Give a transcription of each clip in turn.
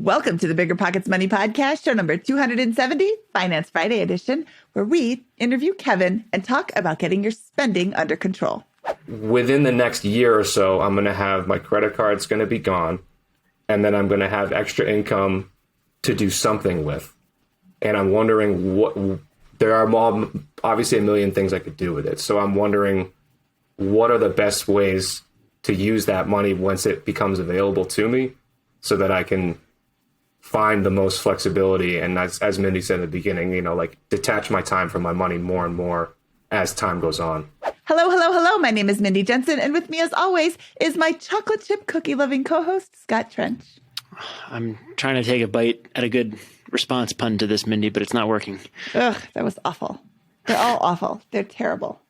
Welcome to the Bigger Pockets Money Podcast, show number 270, Finance Friday edition, where we interview Kevin and talk about getting your spending under control. Within the next year or so, I'm going to have my credit card's going to be gone, and then I'm going to have extra income to do something with. And I'm wondering there are obviously a million things I could do with it. So I'm wondering what are the best ways to use that money once it becomes available to me so that I can find the most flexibility. And as Mindy said at the beginning, detach my time from my money more and more as time goes on. Hello, hello, hello. My name is Mindy Jensen. And with me, as always, is my chocolate chip cookie loving co-host, Scott Trench. I'm trying to take a bite at a good response pun to this, Mindy, but it's not working. Ugh, that was awful. They're all awful. They're terrible.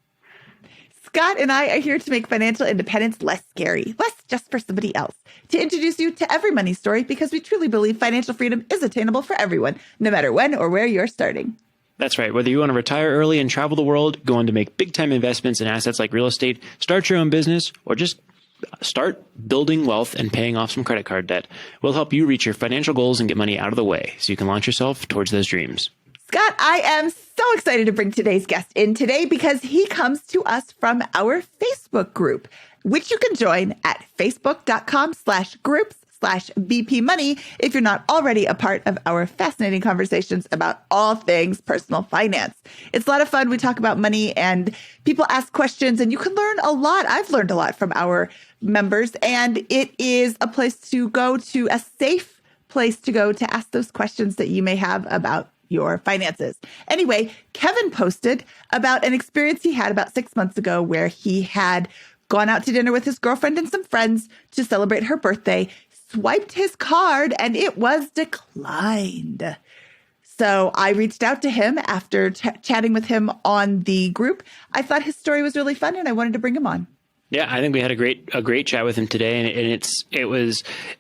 Scott and I are here to make financial independence less scary, less just for somebody else, to introduce you to every money story because we truly believe financial freedom is attainable for everyone, no matter when or where you're starting. That's right. Whether you want to retire early and travel the world, go on to make big-time investments in assets like real estate, start your own business, or just start building wealth and paying off some credit card debt, we'll help you reach your financial goals and get money out of the way so you can launch yourself towards those dreams. Scott, I am so excited to bring today's guest in today because he comes to us from our Facebook group, which you can join at facebook.com/groups/BP Money if you're not already a part of our fascinating conversations about all things personal finance. It's a lot of fun. We talk about money and people ask questions and you can learn a lot. I've learned a lot from our members, and it is a place to go to, a safe place to go to ask those questions that you may have about your finances. Anyway, Kevin posted about an experience he had about 6 months ago where he had gone out to dinner with his girlfriend and some friends to celebrate her birthday, swiped his card, and it was declined. So I reached out to him after chatting with him on the group. I thought his story was really fun and I wanted to bring him on. Yeah, I think we had a great chat with him today, and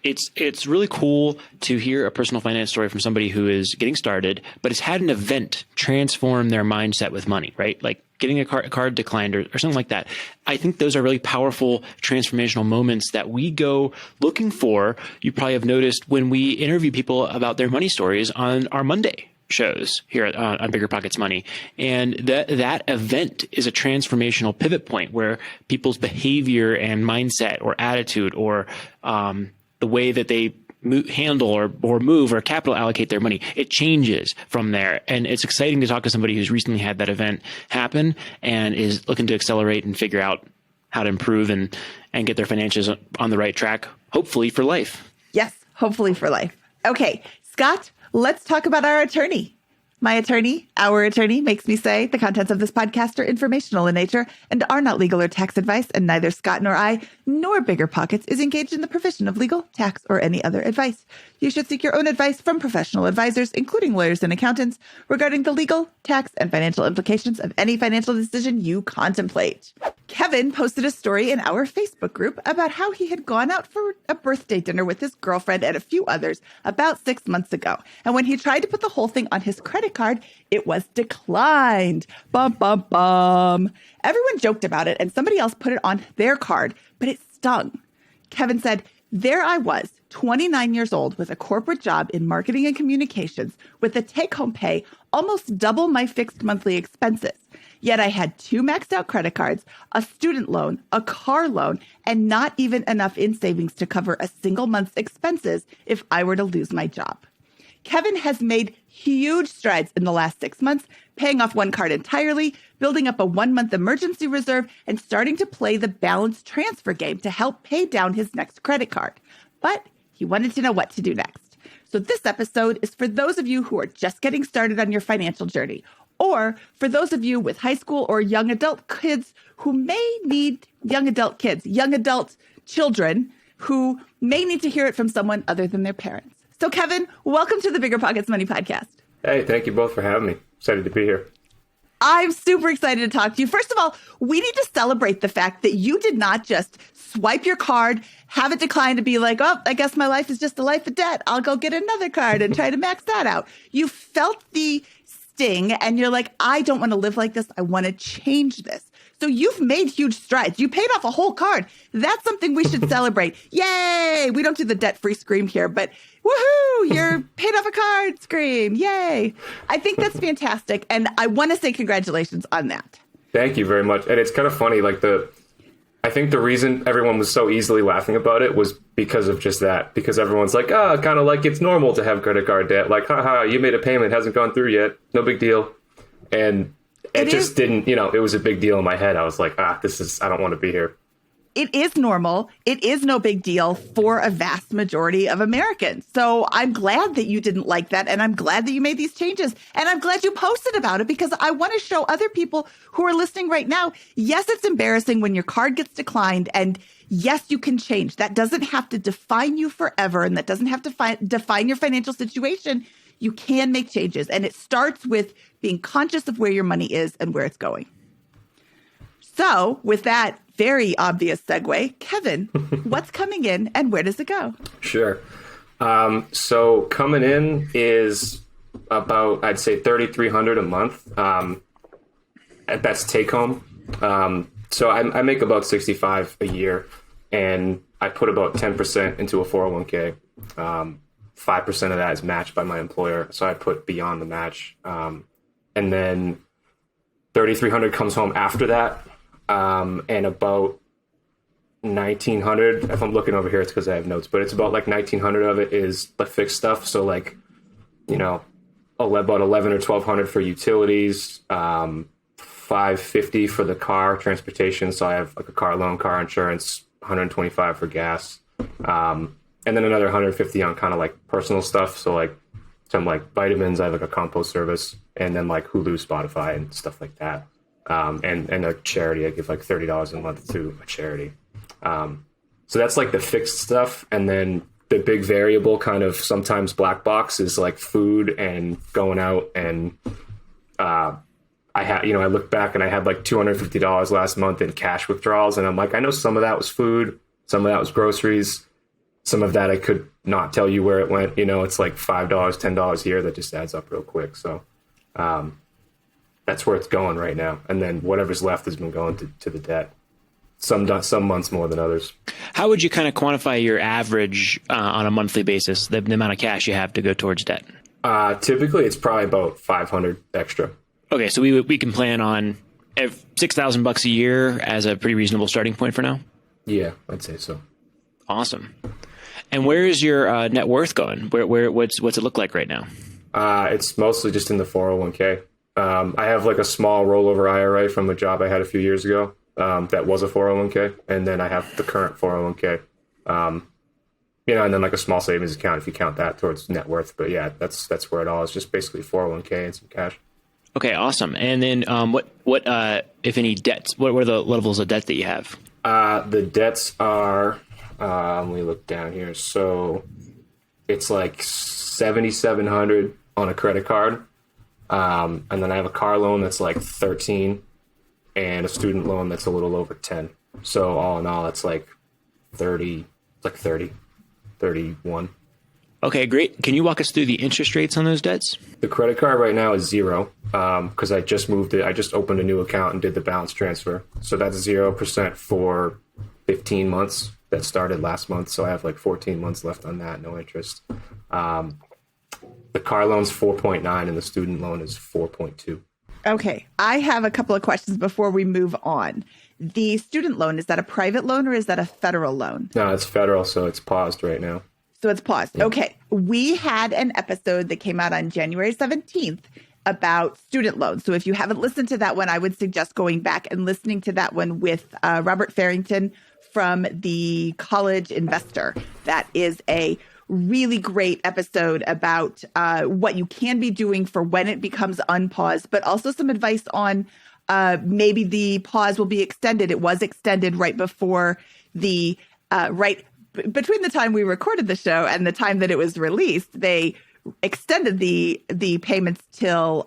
it's really cool to hear a personal finance story from somebody who is getting started, but has had an event transform their mindset with money, right? Like getting a card declined or something like that. I think those are really powerful transformational moments that we go looking for. You probably have noticed when we interview people about their money stories on our Monday shows here on Bigger Pockets Money. And that event is a transformational pivot point where people's behavior and mindset or attitude or the way that they handle or move or capital allocate their money, it changes from there. And it's exciting to talk to somebody who's recently had that event happen and is looking to accelerate and figure out how to improve and get their finances on the right track, hopefully for life. Yes, hopefully for life. Okay, Scott, let's talk about our attorney. My attorney, our attorney, makes me say the contents of this podcast are informational in nature and are not legal or tax advice, and neither Scott nor I, nor Bigger Pockets, is engaged in the provision of legal, tax, or any other advice. You should seek your own advice from professional advisors, including lawyers and accountants, regarding the legal, tax, and financial implications of any financial decision you contemplate. Kevin posted a story in our Facebook group about how he had gone out for a birthday dinner with his girlfriend and a few others about 6 months ago. And when he tried to put the whole thing on his credit card, it was declined. Bum, bum, bum. Everyone joked about it and somebody else put it on their card, but it stung. Kevin said, "There I was, 29 years old with a corporate job in marketing and communications with a take-home pay almost double my fixed monthly expenses. Yet I had 2 maxed out credit cards, a student loan, a car loan, and not even enough in savings to cover a single month's expenses if I were to lose my job." Kevin has made huge strides in the last 6 months, paying off one card entirely, building up a 1-month emergency reserve, and starting to play the balance transfer game to help pay down his next credit card. But he wanted to know what to do next. So this episode is for those of you who are just getting started on your financial journey, or for those of you with high school or young adult kids who may need young adult children who may need to hear it from someone other than their parents. So Kevin, welcome to the Bigger Pockets Money Podcast. Hey, thank you both for having me. Excited to be here. I'm super excited to talk to you. First of all, we need to celebrate the fact that you did not just swipe your card, have it decline to be like, oh, I guess my life is just a life of debt. I'll go get another card and try to max that out. You felt the sting and you're like, I don't want to live like this. I want to change this. So you've made huge strides. You paid off a whole card. That's something we should celebrate. Yay! We don't do the debt-free scream here, but Woohoo! You're paid off a card. Scream. Yay. I think that's fantastic. And I want to say congratulations on that. Thank you very much. And it's kind of funny, like I think the reason everyone was so easily laughing about it was because of just that. Because everyone's like, kind of like it's normal to have credit card debt. Like, haha, you made a payment, hasn't gone through yet. No big deal. And it just didn't, it was a big deal in my head. I was like, I don't want to be here. It is normal. It is no big deal for a vast majority of Americans. So I'm glad that you didn't like that. And I'm glad that you made these changes. And I'm glad you posted about it because I want to show other people who are listening right now. Yes, it's embarrassing when your card gets declined. And yes, you can change. That doesn't have to define you forever. And that doesn't have to define your financial situation. You can make changes. And it starts with being conscious of where your money is and where it's going. So with that very obvious segue, Kevin, what's coming in and where does it go? Sure. So coming in is about, I'd say, $3,300 a month. That's take home. So I make about $65 a year, and I put about 10% into a 401k. 5% of that is matched by my employer, so I put beyond the match. And then $3,300 comes home after that. And about 1,900, if I'm looking over here, it's because I have notes, but it's about like 1,900 of it is the fixed stuff. So like, about 11 or 1,200 for utilities, $550 for the car transportation. So I have like a car loan, car insurance, $125 for gas. And then another $150 on kind of like personal stuff. So like some like vitamins, I have like a compost service, and then like Hulu, Spotify and stuff like that. And a charity, I give like $30 a month to a charity. So that's like the fixed stuff. And then the big variable kind of sometimes black box is like food and going out. And, I look back and I had like $250 last month in cash withdrawals. And I'm like, I know some of that was food. Some of that was groceries. Some of that I could not tell you where it went. It's like $5, $10 here that just adds up real quick. So, that's where it's going right now. And then whatever's left has been going to the debt. Some months more than others. How would you kind of quantify your average on a monthly basis, the amount of cash you have to go towards debt? Typically, it's probably about $500 extra. Okay, so we can plan on $6,000 a year as a pretty reasonable starting point for now? Yeah, I'd say so. Awesome. And where is your net worth going? What's it look like right now? It's mostly just in the 401k. I have like a small rollover IRA from a job I had a few years ago that was a 401k. And then I have the current 401k, and then like a small savings account if you count that towards net worth. But yeah, that's where it all is, just basically 401k and some cash. Okay, awesome. And then what if any debts, what are the levels of debt that you have? The debts are, let me look down here. So it's like $7,700 on a credit card. And then I have a car loan that's like 13 and a student loan that's a little over 10. So all in all, it's like 31. Okay, great. Can you walk us through the interest rates on those debts? The credit card right now is 0 because I just moved it. I just opened a new account and did the balance transfer. So that's 0% for 15 months. That started last month. So I have like 14 months left on that, no interest. The car loan's 4.9 and the student loan is 4.2. Okay. I have a couple of questions before we move on. The student loan, is that a private loan or is that a federal loan? No, it's federal, so it's paused right now. So it's paused. Yeah. Okay. We had an episode that came out on January 17th about student loans. So if you haven't listened to that one, I would suggest going back and listening to that one with Robert Farrington from the College Investor. That is a really great episode about what you can be doing for when it becomes unpaused, but also some advice on maybe the pause will be extended. It was extended right before the between the time we recorded the show and the time that it was released. They extended the payments till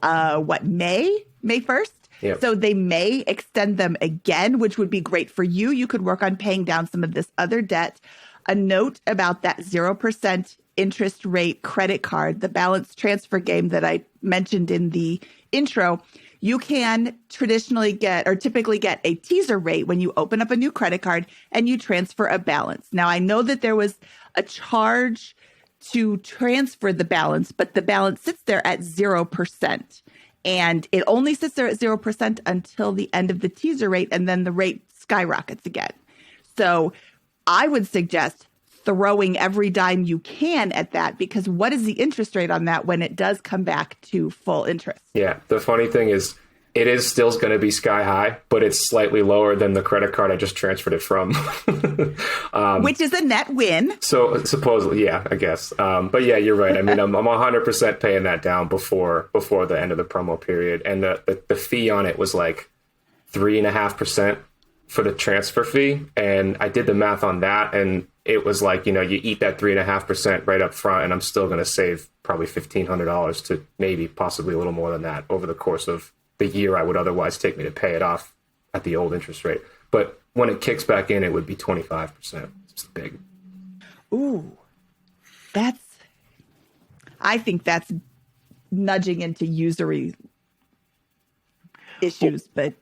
May 1st. Yep. So they may extend them again, which would be great for you. You could work on paying down some of this other debt. A note about that 0% interest rate credit card, the balance transfer game that I mentioned in the intro. You can typically get a teaser rate when you open up a new credit card and you transfer a balance. Now, I know that there was a charge to transfer the balance, but the balance sits there at 0%. And it only sits there at 0% until the end of the teaser rate, and then the rate skyrockets again. So I would suggest throwing every dime you can at that, because what is the interest rate on that when it does come back to full interest? Yeah. The funny thing is, it is still going to be sky high, but it's slightly lower than the credit card I just transferred it from. Which is a net win. So supposedly, yeah, I guess. But yeah, you're right. I mean, I'm 100% paying that down before the end of the promo period. And the fee on it was like 3.5% for the transfer fee. And I did the math on that, and it was like, you eat that 3.5% right up front, and I'm still going to save probably $1,500 to maybe possibly a little more than that over the course of the year I would otherwise take me to pay it off at the old interest rate. But when it kicks back in, it would be 25%. It's big. Ooh, I think that's nudging into usury issues, but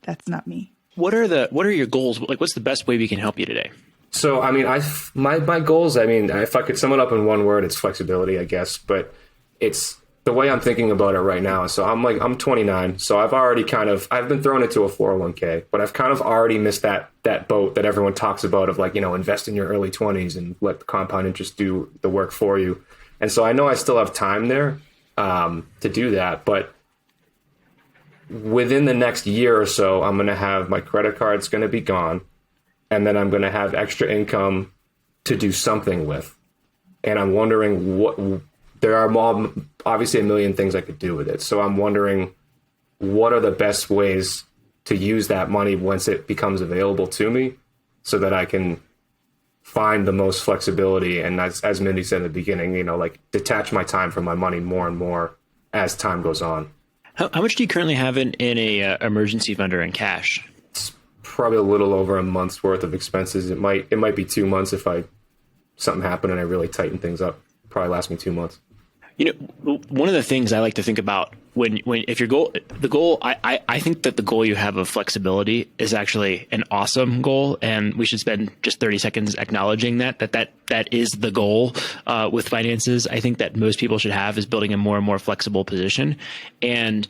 that's not me. What are your goals? Like, what's the best way we can help you today? So, I mean, my goals, I mean, if I could sum it up in one word, it's flexibility, I guess. But it's the way I'm thinking about it right now. So I'm 29. So I've been thrown into a 401k, but I've kind of already missed that boat that everyone talks about of like, invest in your early 20s and let the compound interest do the work for you. And so I know I still have time there to do that. But within the next year or so, I'm going to have my credit card's going to be gone. And then I'm going to have extra income to do something with. And I'm wondering there are obviously a million things I could do with it. So I'm wondering, what are the best ways to use that money once it becomes available to me so that I can find the most flexibility. And as Mindy said at the beginning, like detach my time from my money more and more as time goes on. How much do you currently have in a emergency fund or in cash? It's probably a little over a month's worth of expenses. It might be 2 months if something happened and I really tighten things up. Probably last me 2 months. One of the things I like to think about if your goal, I think that the goal you have of flexibility is actually an awesome goal, and we should spend just 30 seconds acknowledging that is the goal with finances. I think that most people should have is building a more and more flexible position. And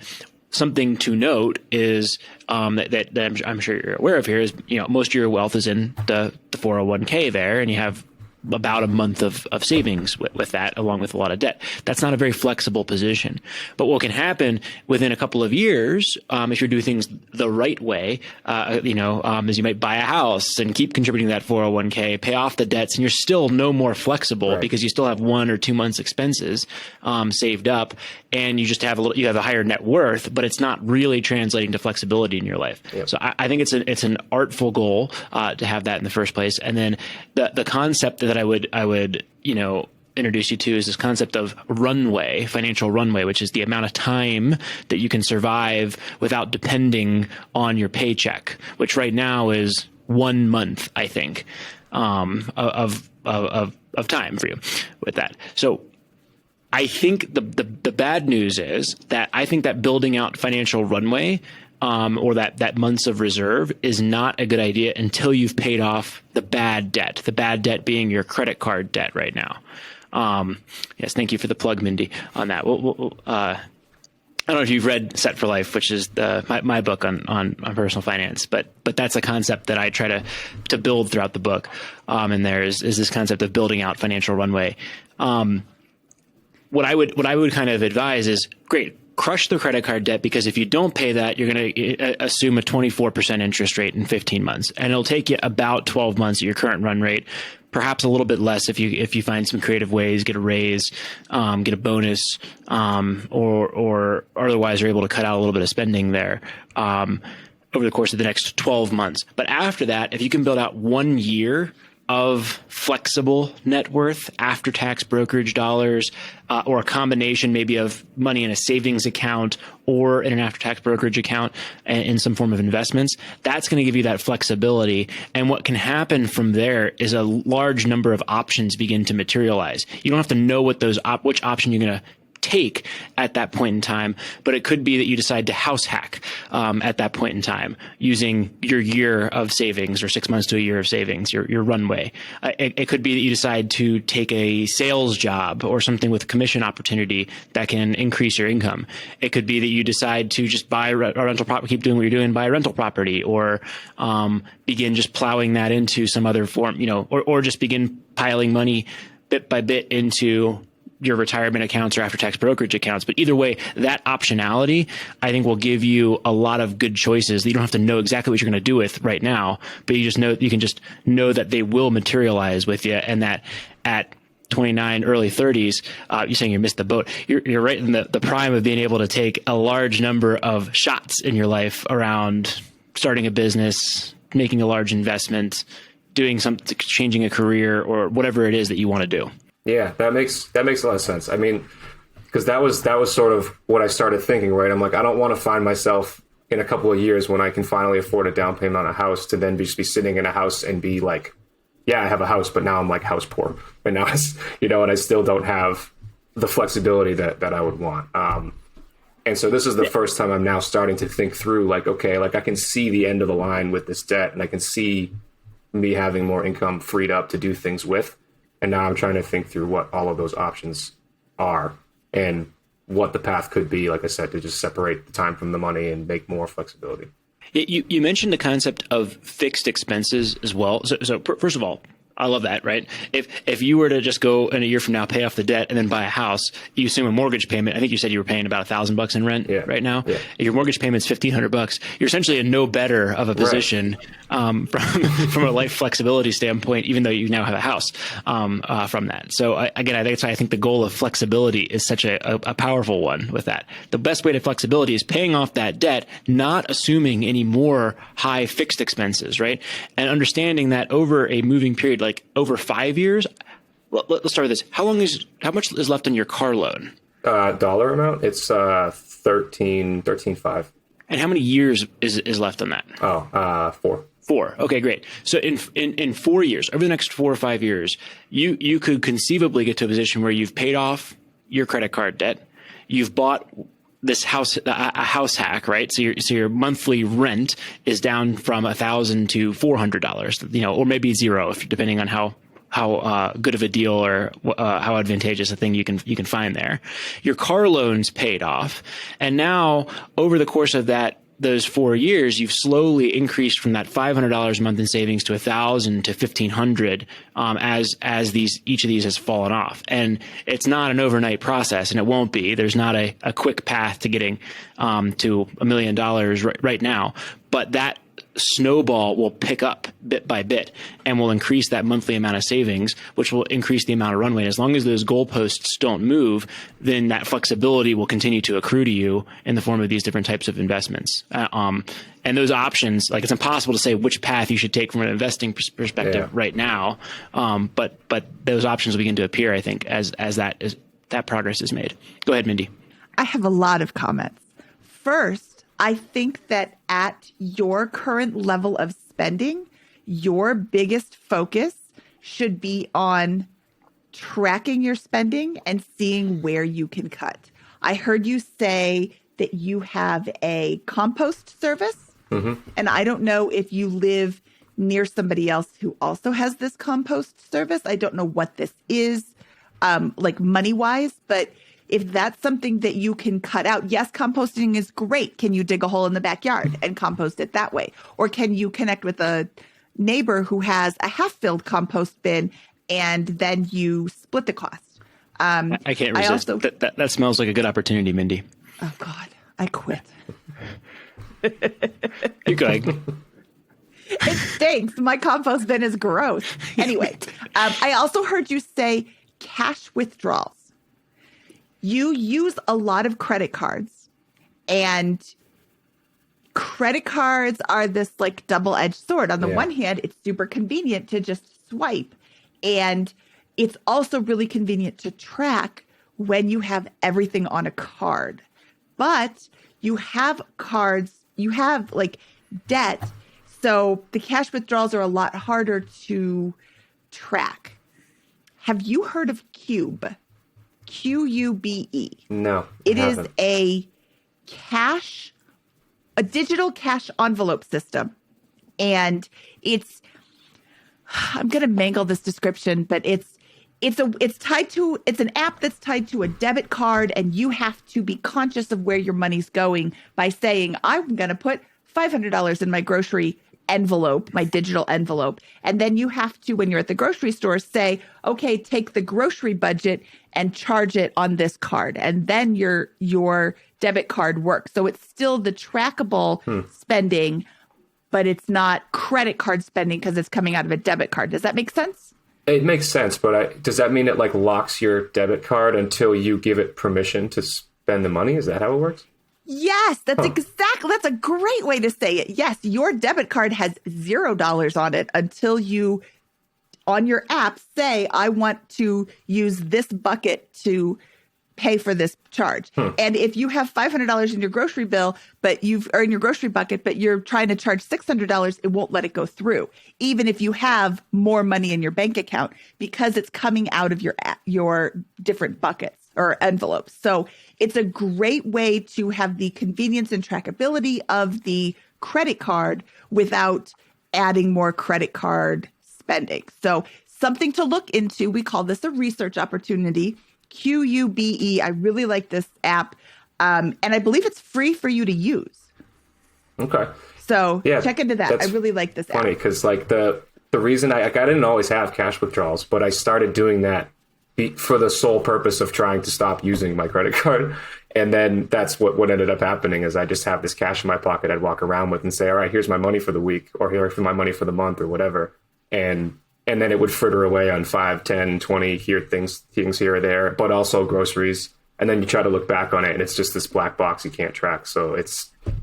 something to note is that I'm sure you're aware of here is, most of your wealth is in the 401k there, and you have about a month of savings with that, along with a lot of debt. That's not a very flexible position. But what can happen within a couple of years, if you're doing things the right way, is you might buy a house and keep contributing to that 401k, pay off the debts, and you're still no more flexible, right, because you still have 1 or 2 months expenses saved up, and you just have you have a higher net worth, but it's not really translating to flexibility in your life. Yep. So I think it's an artful goal to have that in the first place. And then the concept that I would introduce you to is this concept of runway, financial runway, which is the amount of time that you can survive without depending on your paycheck, which right now is 1 month, I think, of time for you with that. So I think the bad news is that I think that building out financial runway or that months of reserve is not a good idea until you've paid off the bad debt being your credit card debt right now. Yes, thank you for the plug, Mindy, on that. I don't know if you've read Set for Life, which is my book on personal finance, but that's a concept that I try to build throughout the book. And there is this concept of building out financial runway. What I would kind of advise is, great, crush the credit card debt, because if you don't pay that, you're going to assume a 24% interest rate in 15 months. And it'll take you about 12 months at your current run rate, perhaps a little bit less if you find some creative ways, get a raise, get a bonus, or otherwise you're able to cut out a little bit of spending there over the course of the next 12 months. But after that, if you can build out 1 year of flexible net worth, after-tax brokerage dollars, or a combination maybe of money in a savings account or in an after-tax brokerage account in some form of investments, that's going to give you that flexibility. And what can happen from there is a large number of options begin to materialize. You don't have to know what which option you're going to take at that point in time, but it could be that you decide to house hack at that point in time using your year of savings or 6 months to a year of savings, your runway. It could be that you decide to take a sales job or something with commission opportunity that can increase your income. It could be that you decide to just buy a rental property, keep doing what you're doing, buy a rental property, or begin just plowing that into some other form, or just begin piling money bit by bit into your retirement accounts or after-tax brokerage accounts. But either way, that optionality, I think, will give you a lot of good choices that you don't have to know exactly what you're going to do with right now, but you can just know that they will materialize with you, and that at 29, early 30s, you're saying you missed the boat. You're right in the prime of being able to take a large number of shots in your life around starting a business, making a large investment, doing something, changing a career, or whatever it is that you want to do. Yeah, that makes a lot of sense. I mean, because that was sort of what I started thinking, right? I'm like, I don't want to find myself in a couple of years when I can finally afford a down payment on a house to then just be sitting in a house and be like, yeah, I have a house, but now I'm like house poor. And now it's, and I still don't have the flexibility that I would want. And so this is the first time I'm now starting to think through, like, okay, like I can see the end of the line with this debt, and I can see me having more income freed up to do things with. And now I'm trying to think through what all of those options are and what the path could be, like I said, to just separate the time from the money and make more flexibility. You mentioned the concept of fixed expenses as well. So first of all, I love that, right? If you were to just go in a year from now, pay off the debt and then buy a house, you assume a mortgage payment. I think you said you were paying about $1,000 in rent right now. Yeah. If your mortgage payment's $1,500, you're essentially in no better of a position from a life flexibility standpoint, even though you now have a house from that. So again, I think that's why I think the goal of flexibility is such a powerful one with that. The best way to flexibility is paying off that debt, not assuming any more high fixed expenses, right? And understanding that over a moving period, like over 5 years. Well, let's start with this. How much is left on your car loan? Dollar amount? It's 13.5. And how many years is left on that? 4. 4. Okay, great. So in 4 years, over the next 4 or 5 years, you could conceivably get to a position where you've paid off your credit card debt, you've bought this house, a house hack, right? So your monthly rent is down from $1,000 to $400, or maybe zero, depending on how good of a deal or how advantageous a thing you can find there. Your car loan's paid off, and now over the course of those 4 years, you've slowly increased from that $500 a month in savings to $1,000 to $1,500 as each of these has fallen off. And it's not an overnight process, and it won't be. There's not a quick path to getting to $1 million right now, but that snowball will pick up bit by bit and will increase that monthly amount of savings, which will increase the amount of runway. And as long as those goalposts don't move, then that flexibility will continue to accrue to you in the form of these different types of investments. And those options, like, it's impossible to say which path you should take from an investing perspective right now. But those options will begin to appear, I think, as that progress is made. Go ahead, Mindy. I have a lot of comments. First, I think that at your current level of spending, your biggest focus should be on tracking your spending and seeing where you can cut. I heard you say that you have a compost service, and I don't know if you live near somebody else who also has this compost service. I don't know what this is, like money-wise, but if that's something that you can cut out, yes, composting is great. Can you dig a hole in the backyard and compost it that way? Or can you connect with a neighbor who has a half-filled compost bin and then you split the cost? I can't resist. That smells like a good opportunity, Mindy. Oh, God, I quit. Keep going. It stinks. My compost bin is gross. Anyway, I also heard you say cash withdrawals. You use a lot of credit cards, and credit cards are this like double-edged sword. On the one hand, it's super convenient to just swipe, and it's also really convenient to track when you have everything on a card. But you have cards, you have like debt, so the cash withdrawals are a lot harder to track. Have you heard of Cube? QUBE. No, It is a digital cash envelope system. And I'm going to mangle this description, but it's an app that's tied to a debit card, and you have to be conscious of where your money's going by saying, I'm going to put $500 in my grocery envelope, my digital envelope. And then you have to, when you're at the grocery store, say, okay, take the grocery budget and charge it on this card. And then your debit card works. So it's still the trackable spending, but it's not credit card spending because it's coming out of a debit card. Does that make sense? It makes sense, but does that mean it like locks your debit card until you give it permission to spend the money? Is that how it works? Yes, that's a great way to say it. Yes, your debit card has $0 on it until you, on your app, say, I want to use this bucket to pay for this charge. And if you have $500 in your grocery bill, or in your grocery bucket, but you're trying to charge $600, it won't let it go through, even if you have more money in your bank account, because it's coming out of your different buckets or envelopes. So it's a great way to have the convenience and trackability of the credit card without adding more credit card spending. So something to look into. We call this a research opportunity. QUBE. I really like this app. And I believe it's free for you to use. Okay. So check into that. I really like this funny app. because like the reason I didn't always have cash withdrawals, but I started doing that for the sole purpose of trying to stop using my credit card. And then that's what ended up happening is I just have this cash in my pocket I'd walk around with and say, all right, here's my money for the week, or here's my money for the month or whatever. And then it would fritter away on 5, 10, 20 things here or there, but also groceries. And then you try to look back on it and it's just this black box you can't track. So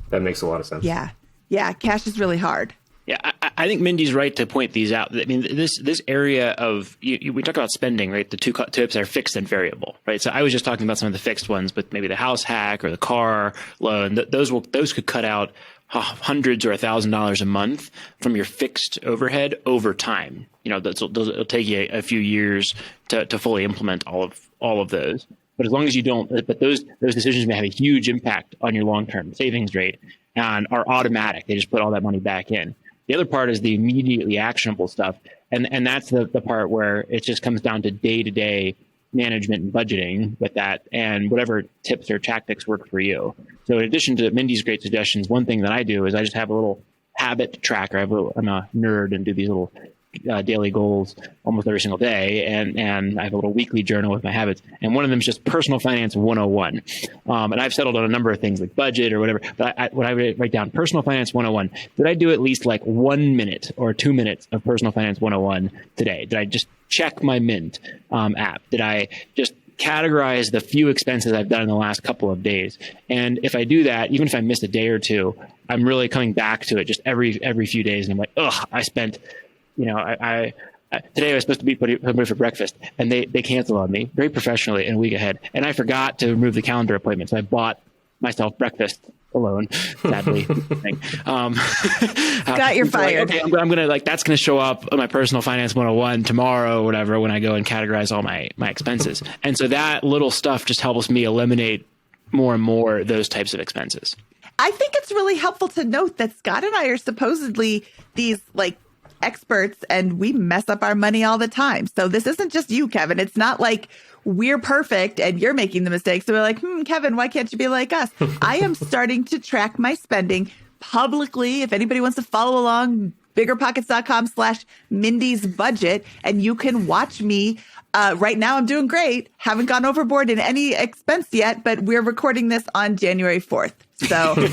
that makes a lot of sense. Yeah. Yeah. Cash is really hard. Yeah, I think Mindy's right to point these out. I mean, this area of we talk about spending, right? The two tips are fixed and variable, right? So I was just talking about some of the fixed ones, but maybe the house hack or the car loan, those could cut out hundreds or $1,000 a month from your fixed overhead over time. You know, it'll take you a few years to fully implement all of those. But as long as you don't, but those decisions may have a huge impact on your long-term savings rate and are automatic. They just put all that money back in. The other part is the immediately actionable stuff. And that's the part where it just comes down to day-to-day management and budgeting with that and whatever tips or tactics work for you. So in addition to Mindy's great suggestions, one thing that I do is I just have a little habit tracker. I'm a nerd and do these little daily goals almost every single day. And I have a little weekly journal with my habits. And one of them is just personal finance 101. And I've settled on a number of things like budget or whatever. But when I write down personal finance 101, did I do at least like 1 minute or 2 minutes of personal finance 101 today? Did I just check my Mint app? Did I just categorize the few expenses I've done in the last couple of days? And if I do that, even if I missed a day or two, I'm really coming back to it just every few days. And I'm like, I spent, I today I was supposed to be somebody for breakfast and they canceled on me very professionally in a week ahead. And I forgot to remove the calendar appointment. So I bought myself breakfast alone, sadly. Scott, you're fired. Okay, I'm going to that's going to show up on my personal finance 101 tomorrow or whatever, when I go and categorize all my expenses. And so that little stuff just helps me eliminate more and more those types of expenses. I think it's really helpful to note that Scott and I are supposedly these experts and we mess up our money all the time. So this isn't just you, Kevin. It's not like we're perfect and you're making the mistakes. So we're like, Kevin, why can't you be like us? I am starting to track my spending publicly. If anybody wants to follow along, biggerpockets.com/Mindy's budget. And you can watch me. Right now, I'm doing great. Haven't gone overboard in any expense yet, but we're recording this on January 4th. So,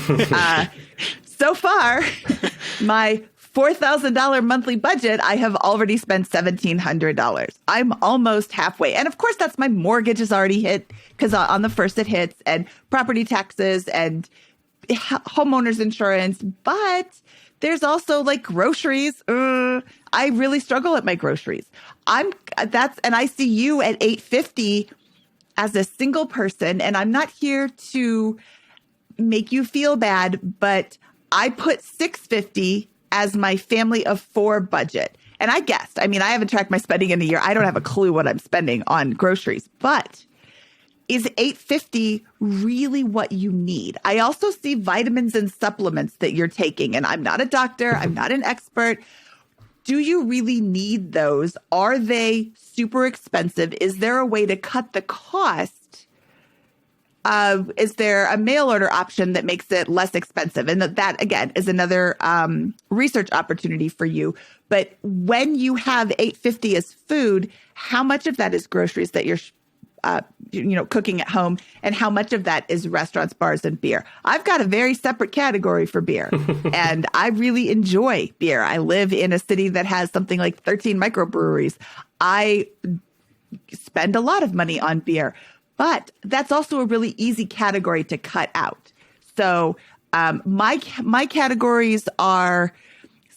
so far, my $4,000 monthly budget, I have already spent $1,700. I'm almost halfway. And of course, that's my mortgage is already hit because on the first it hits, and property taxes and homeowners insurance. But there's also groceries. I really struggle at my groceries. And I see you at $850 as a single person, and I'm not here to make you feel bad, but I put $650 as my family of 4 budget. And I guessed, I haven't tracked my spending in a year. I don't have a clue what I'm spending on groceries, but is $8.50 really what you need? I also see vitamins and supplements that you're taking, and I'm not a doctor, I'm not an expert. Do you really need those? Are they super expensive? Is there a way to cut the cost? Is there a mail order option that makes it less expensive? And that again, is another research opportunity for you. But when you have $8.50 as food, how much of that is groceries that you're cooking at home, and how much of that is restaurants, bars, and beer? I've got a very separate category for beer, and I really enjoy beer. I live in a city that has something like 13 microbreweries. I spend a lot of money on beer, but that's also a really easy category to cut out. So my categories are,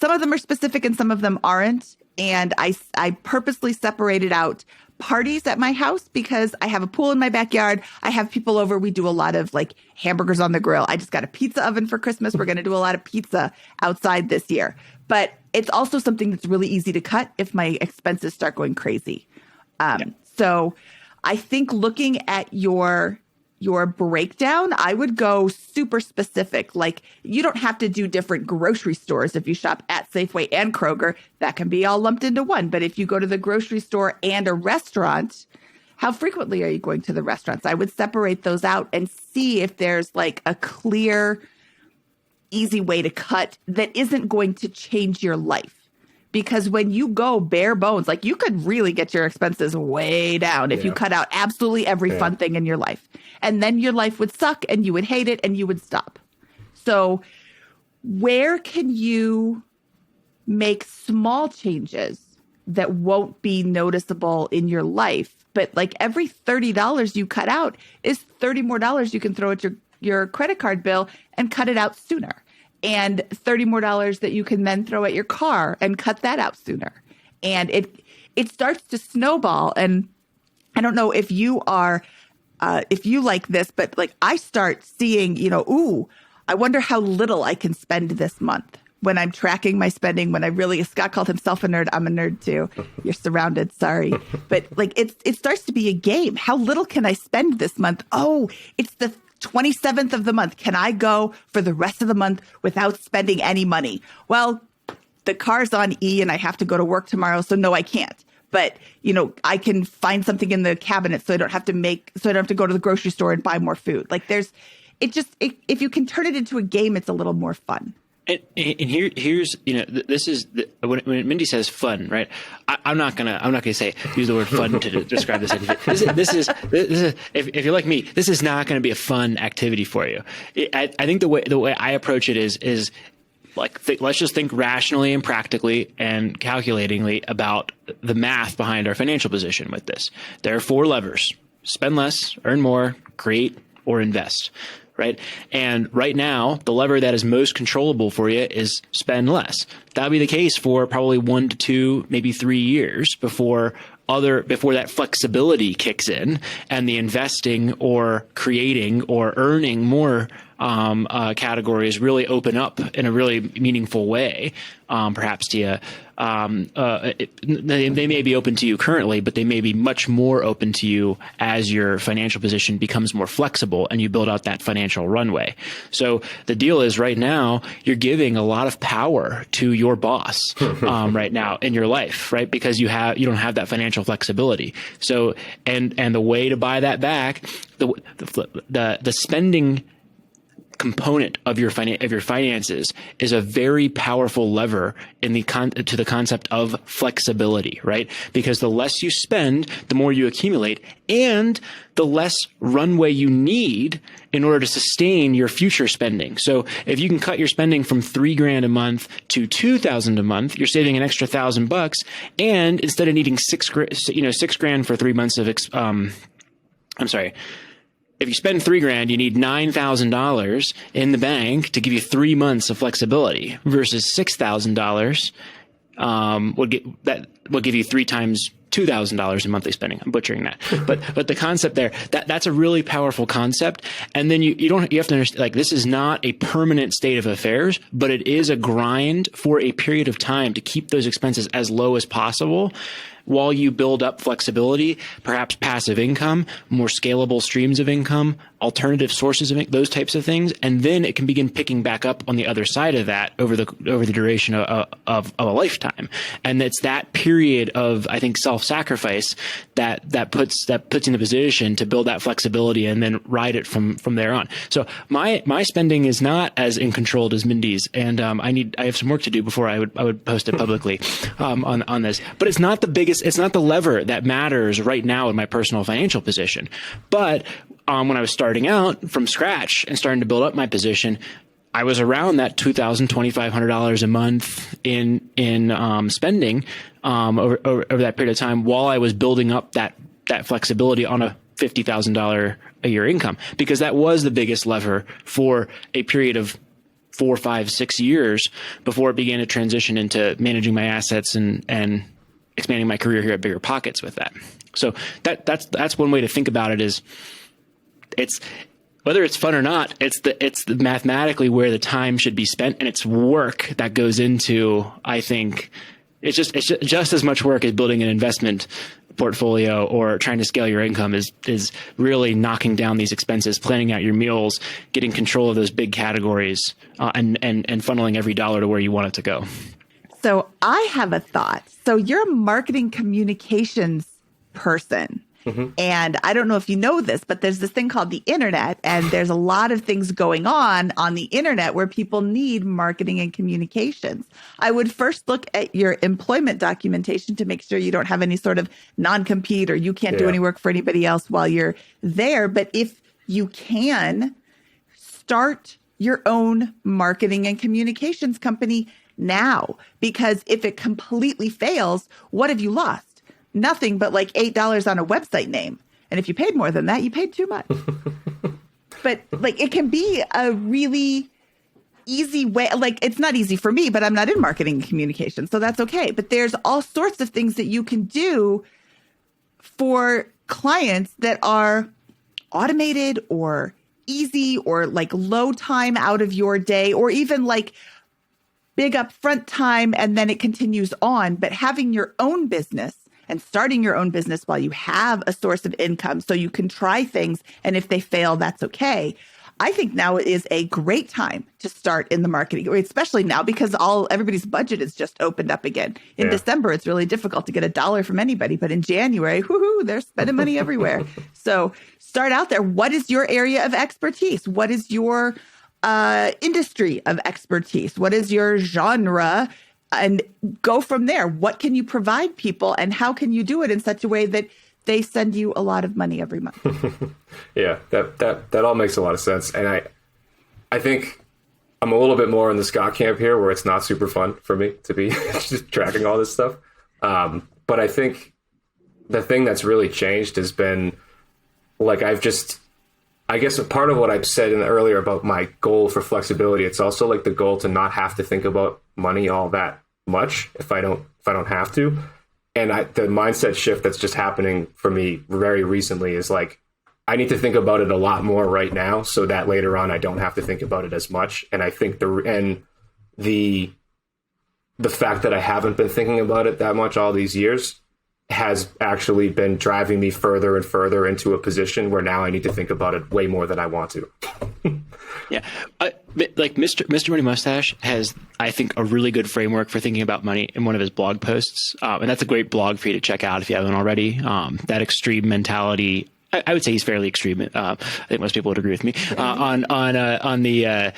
some of them are specific and some of them aren't. And I purposely separated out parties at my house because I have a pool in my backyard. I have people over. We do a lot of like hamburgers on the grill. I just got a pizza oven for Christmas. We're going to do a lot of pizza outside this year. But it's also something that's really easy to cut if my expenses start going crazy. So I think looking at your breakdown, I would go super specific. Like, you don't have to do different grocery stores. If you shop at Safeway and Kroger, that can be all lumped into one. But if you go to the grocery store and a restaurant, how frequently are you going to the restaurants? I would separate those out and see if there's like a clear, easy way to cut that isn't going to change your life. Because when you go bare bones, like, you could really get your expenses way down if you cut out absolutely every fun thing in your life. And then your life would suck and you would hate it and you would stop. So where can you make small changes that won't be noticeable in your life? But like, every $30 you cut out is $30 more you can throw at your credit card bill and cut it out sooner. And $30 more that you can then throw at your car and cut that out sooner. And it starts to snowball. And I don't know if you are, if you like this, but like, I start seeing, I wonder how little I can spend this month when I'm tracking my spending, when I really, Scott called himself a nerd. I'm a nerd too. You're surrounded. Sorry. But like, it starts to be a game. How little can I spend this month? Oh, it's the 27th of the month. Can I go for the rest of the month without spending any money? Well, the car's on E and I have to go to work tomorrow. So no, I can't. But, I can find something in the cabinet so I don't have to go to the grocery store and buy more food. Like, if you can turn it into a game, it's a little more fun. And here's this is when Mindy says fun, right? I'm not gonna use the word fun to describe this. This is if you're like me, this is not going to be a fun activity for you. I think the way I approach it is like, let's just think rationally and practically and calculatingly about the math behind our financial position with this. There are 4 levers: spend less, earn more, create, or invest. Right. And right now, the lever that is most controllable for you is spend less. That'll be the case for probably 1 to 2, maybe 3 years before that flexibility kicks in and the investing or creating or earning more categories really open up in a really meaningful way, perhaps to you. They may be open to you currently, but they may be much more open to you as your financial position becomes more flexible and you build out that financial runway. So the deal is, right now, you're giving a lot of power to your boss right now in your life, right? Because you don't have that financial flexibility. So and the way to buy that back, the spending component of your finances is a very powerful lever to the concept of flexibility, right? Because the less you spend, the more you accumulate, and the less runway you need in order to sustain your future spending. So if you can cut your spending from $3,000 a month to $2,000 a month, you're saving an extra $1,000. And instead of needing $6,000 for 3 months of, if you spend $3,000, you need $9,000 in the bank to give you 3 months of flexibility, versus $6,000 will give you 3 times $2,000 in monthly spending. I'm butchering that, but the concept there, that's a really powerful concept. And then you have to understand, like, this is not a permanent state of affairs, but it is a grind for a period of time to keep those expenses as low as possible, while you build up flexibility, perhaps passive income, more scalable streams of income, alternative sources of those types of things, and then it can begin picking back up on the other side of that over the duration of a lifetime. And it's that period of, I think, self-sacrifice that puts you in the position to build that flexibility and then ride it from there on. So my spending is not as in controlled as Mindy's, and I have some work to do before I would post it publicly on this. But it's not the biggest, it's not the lever that matters right now in my personal financial position. But when I was starting out from scratch and starting to build up my position, I was around that $2,000, $2,500 a month in spending over that period of time while I was building up that flexibility on a $50,000 a year income, because that was the biggest lever for a period of 4, 5, 6 years before it began to transition into managing my assets and expanding my career here at Bigger Pockets with that. So that's one way to think about it. Is it's whether it's fun or not, it's mathematically where the time should be spent, and it's work that goes into, I think, it's just as much work as building an investment portfolio or trying to scale your income is really knocking down these expenses, planning out your meals, getting control of those big categories, and funneling every dollar to where you want it to go. So I have a thought. So you're a marketing communications person. Mm-hmm. And I don't know if you know this, but there's this thing called the internet, and there's a lot of things going on the internet where people need marketing and communications. I would first look at your employment documentation to make sure you don't have any sort of non-compete or you can't do any work for anybody else while you're there. But if you can, start your own marketing and communications company now, because if it completely fails, what have you lost? Nothing but like $8 on a website name. And if you paid more than that, you paid too much. But like, it can be a really easy way. Like, it's not easy for me, but I'm not in marketing and communication, so that's okay. But there's all sorts of things that you can do for clients that are automated or easy or like low time out of your day, or even like big upfront time and then it continues on. But having your own business and starting your own business while you have a source of income so you can try things, and if they fail, that's okay. I think now is a great time to start in the marketing, especially now because everybody's budget is just opened up again. In December, it's really difficult to get $1 from anybody, but in January, whoo-hoo, they're spending money everywhere. So start out there. What is your area of expertise? What is your industry of expertise? What is your genre? And go from there. What can you provide people, and how can you do it in such a way that they send you a lot of money every month? Yeah, that all makes a lot of sense. And I think I'm a little bit more in the Scott camp here, where it's not super fun for me to be just tracking all this stuff. But I think the thing that's really changed has been like, I guess a part of what I've said earlier about my goal for flexibility, it's also like the goal to not have to think about money all that much if I don't have to. And the mindset shift that's just happening for me very recently is like, I need to think about it a lot more right now so that later on I don't have to think about it as much. And I think the fact that I haven't been thinking about it that much all these years has actually been driving me further and further into a position where now I need to think about it way more than I want to. Yeah. Like Mr. Money Mustache has, I think, a really good framework for thinking about money in one of his blog posts. And that's a great blog for you to check out if you haven't already. That extreme mentality, I would say he's fairly extreme. I think most people would agree with me on the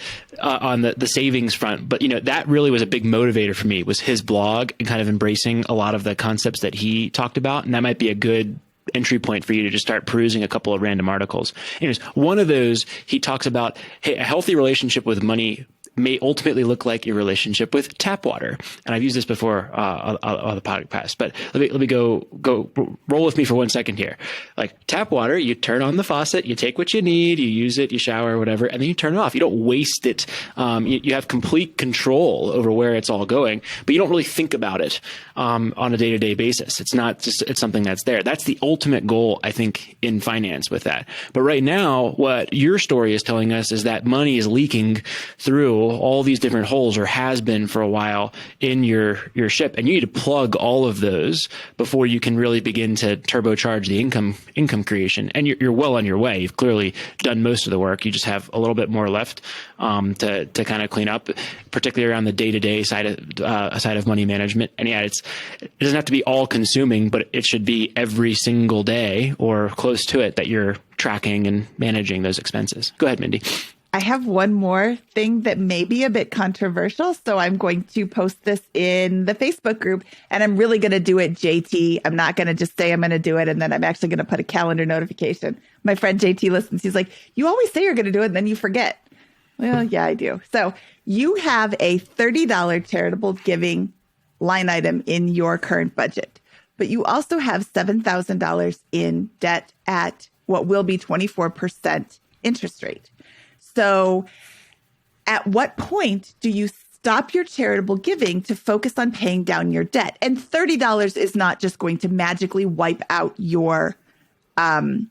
savings front. But that really was a big motivator for me, was his blog and kind of embracing a lot of the concepts that he talked about. And that might be a good entry point for you to just start perusing a couple of random articles. Anyways, one of those, he talks about, hey, a healthy relationship with money may ultimately look like your relationship with tap water. And I've used this before on the podcast, but let me go roll with me for 1 second here. Like tap water, you turn on the faucet, you take what you need, you use it, you shower, whatever, and then you turn it off. You don't waste it. You have complete control over where it's all going, but you don't really think about it on a day-to-day basis. It's not just, it's something that's there. That's the ultimate goal, I think, in finance with that. But right now, what your story is telling us is that money is leaking through all these different holes, or has been for a while, in your ship, and you need to plug all of those before you can really begin to turbocharge the income creation. And you're well on your way. You've clearly done most of the work. You just have a little bit more left to kind of clean up, particularly around the day-to-day side of money management. And yeah, it doesn't have to be all consuming, but it should be every single day or close to it that you're tracking and managing those expenses. Go ahead, Mindy. I have one more thing that may be a bit controversial, so I'm going to post this in the Facebook group, and I'm really going to do it JT. I'm not going to just say I'm going to do it, and then I'm actually going to put a calendar notification. My friend JT listens. He's like, you always say you're going to do it, and then you forget. Well, yeah, I do. So you have a $30 charitable giving line item in your current budget, but you also have $7,000 in debt at what will be 24% interest rate. So at what point do you stop your charitable giving to focus on paying down your debt? And $30 is not just going to magically wipe out your credit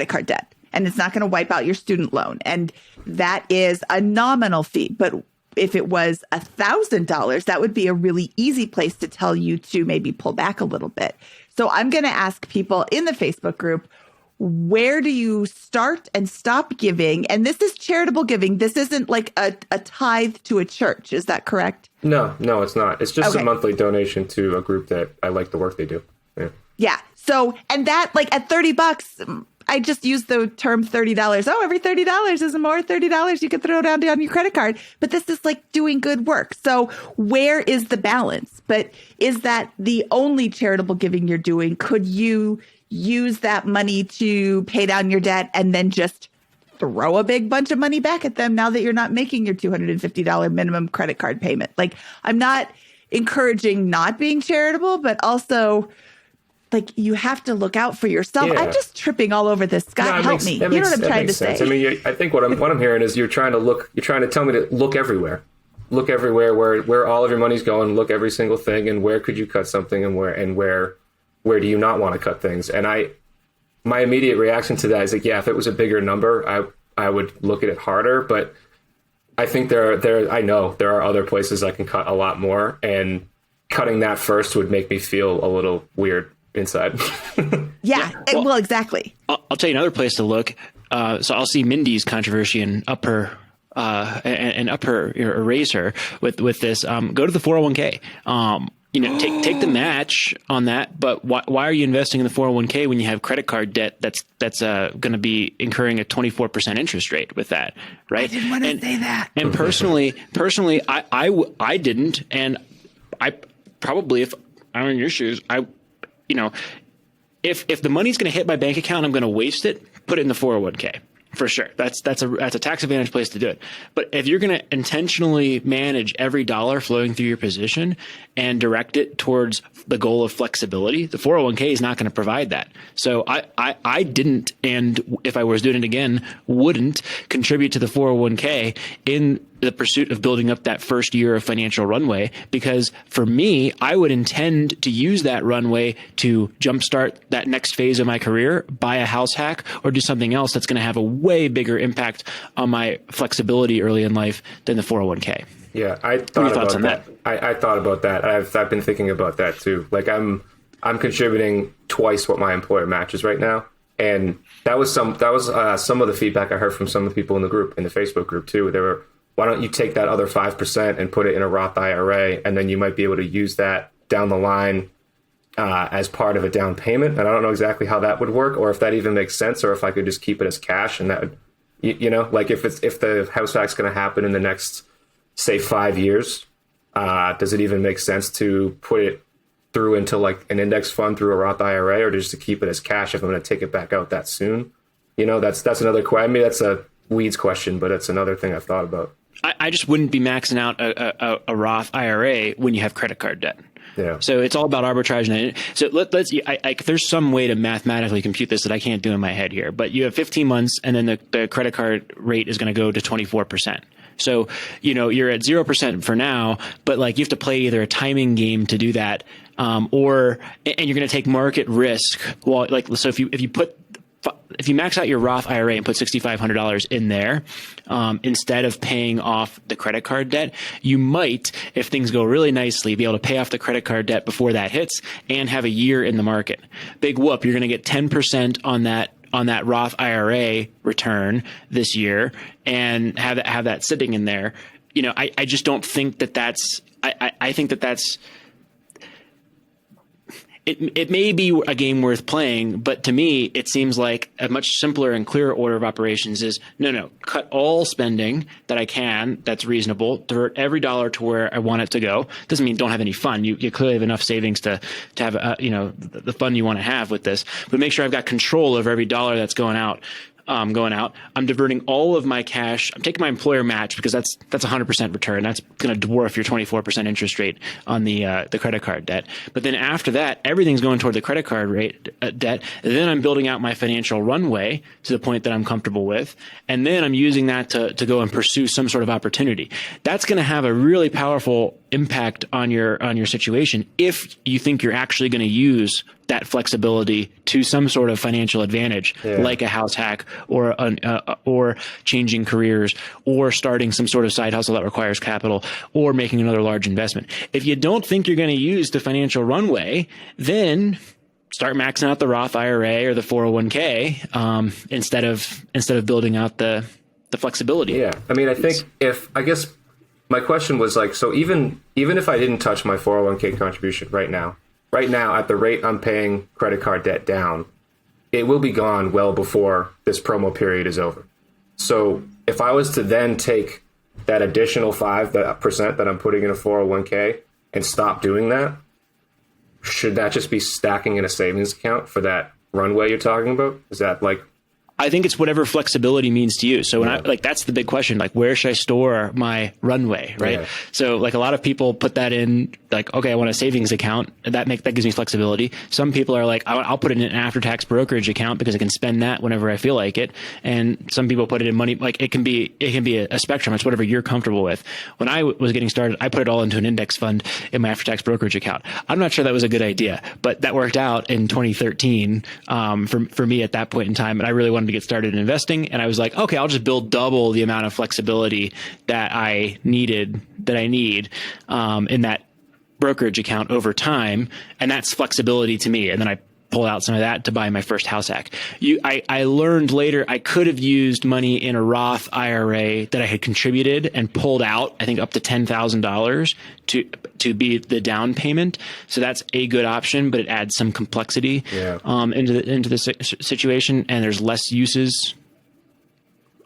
card debt, and it's not going to wipe out your student loan. And that is a nominal fee. But if it was $1,000, that would be a really easy place to tell you to maybe pull back a little bit. So I'm going to ask people in the Facebook group, where do you start and stop giving? And this is charitable giving. This isn't like a tithe to a church. Is that correct? No, it's not. It's just a monthly donation to a group that I like the work they do. Yeah. So, and that, like, at $30, I just use the term $30. Oh, every $30 is more $30 you could throw down on your credit card. But this is like doing good work. So where is the balance? But is that the only charitable giving you're doing? Could you use that money to pay down your debt and then just throw a big bunch of money back at them now that you're not making your $250 minimum credit card payment? Like, I'm not encouraging not being charitable, but also, like, you have to look out for yourself. Yeah. I'm just tripping all over this. Scott, help me. You know what I'm trying to say? I mean, I think what I'm hearing is you're trying to tell me to look everywhere. Look everywhere where all of your money's going, look every single thing, and where could you cut something, and where do you not want to cut things? And my immediate reaction to that is like, yeah, if it was a bigger number, I would look at it harder. But I think I know there are other places I can cut a lot more, and cutting that first would make me feel a little weird inside. Yeah. Well, exactly. I'll tell you another place to look. So I'll see Mindy's controversy and up her or raise her with this. Go to the 401k. Take the match on that, but why are you investing in the 401k when you have credit card debt that's going to be incurring a 24% interest rate with that, right? I didn't want to say that. And personally, I didn't, and I probably, if I'm in your shoes, if the money's going to hit my bank account, I'm going to waste it, put it in the 401k. For sure. That's a tax advantage place to do it. But if you're going to intentionally manage every dollar flowing through your position and direct it towards the goal of flexibility, the 401k is not going to provide that. So I didn't, and if I was doing it again, wouldn't contribute to the 401k in the pursuit of building up that first year of financial runway, because for me, I would intend to use that runway to jumpstart that next phase of my career, buy a house hack, or do something else that's going to have a way bigger impact on my flexibility early in life than the 401k. Yeah, I thought about that. I thought about that. I've been thinking about that too. Like, I'm contributing twice what my employer matches right now. And that was some of the feedback I heard from some of the people in the group, in the Facebook group too. They were, why don't you take that other 5% and put it in a Roth IRA, and then you might be able to use that down the line as part of a down payment. And I don't know exactly how that would work, or if that even makes sense, or if I could just keep it as cash, and that would, like if the house hack's going to happen in the next, say, 5 years, does it even make sense to put it through into like an index fund through a Roth IRA, or just to keep it as cash if I'm going to take it back out that soon? That's another question. I mean, that's a weeds question, but it's another thing I've thought about. I just wouldn't be maxing out a Roth IRA when you have credit card debt. Yeah. So it's all about arbitrage. So there's some way to mathematically compute this that I can't do in my head here, but you have 15 months, and then the credit card rate is going to go to 24%. So, you're at 0% for now, but like you have to play either a timing game to do that, and you're going to take market risk. Well, so if you put if you max out your Roth IRA and put $6,500 in there, instead of paying off the credit card debt, you might, if things go really nicely, be able to pay off the credit card debt before that hits and have a year in the market. Big whoop. You're going to get 10% on that Roth IRA return this year and have that sitting in there. I just don't think that's, I think that's, it may be a game worth playing, but to me, it seems like a much simpler and clearer order of operations is no, cut all spending that I can that's reasonable, divert every dollar to where I want it to go. Doesn't mean don't have any fun. You clearly have enough savings to have the fun you want to have with this, but make sure I've got control over every dollar that's going out. I'm diverting all of my cash. I'm taking my employer match because that's 100% return. That's going to dwarf your 24% interest rate on the credit card debt. But then after that, everything's going toward the credit card rate debt. And then I'm building out my financial runway to the point that I'm comfortable with. And then I'm using that to go and pursue some sort of opportunity. That's going to have a really powerful impact on your situation if you think you're actually going to use that flexibility to some sort of financial advantage, like a house hack or changing careers or starting some sort of side hustle that requires capital or making another large investment. If you don't think you're going to use the financial runway, then start maxing out the Roth IRA or the 401k instead of building out the flexibility. Yeah. I mean, I guess my question was like, so even if I didn't touch my 401k contribution right now, at the rate I'm paying credit card debt down, it will be gone well before this promo period is over. So if I was to then take that additional 5% that I'm putting in a 401k and stop doing that, should that just be stacking in a savings account for that runway you're talking about? Is that like... I think it's whatever flexibility means to you. So when that's the big question, like where should I store my runway, right? Yeah. So like a lot of people put that in like, okay, I want a savings account. That gives me flexibility. Some people are like, I'll put it in an after-tax brokerage account because I can spend that whenever I feel like it. And some people put it in money. Like it can be a spectrum. It's whatever you're comfortable with. When I was getting started, I put it all into an index fund in my after-tax brokerage account. I'm not sure that was a good idea, but that worked out in 2013 for me at that point in time. And I really wanted to get started in investing. And I was like, okay, I'll just build double the amount of flexibility that I need in that brokerage account over time. And that's flexibility to me. And then I pulled out some of that to buy my first house hack. I learned later I could have used money in a Roth IRA that I had contributed and pulled out, I think up to $10,000 to be the down payment. So that's a good option, but it adds some complexity into the situation, and there's less uses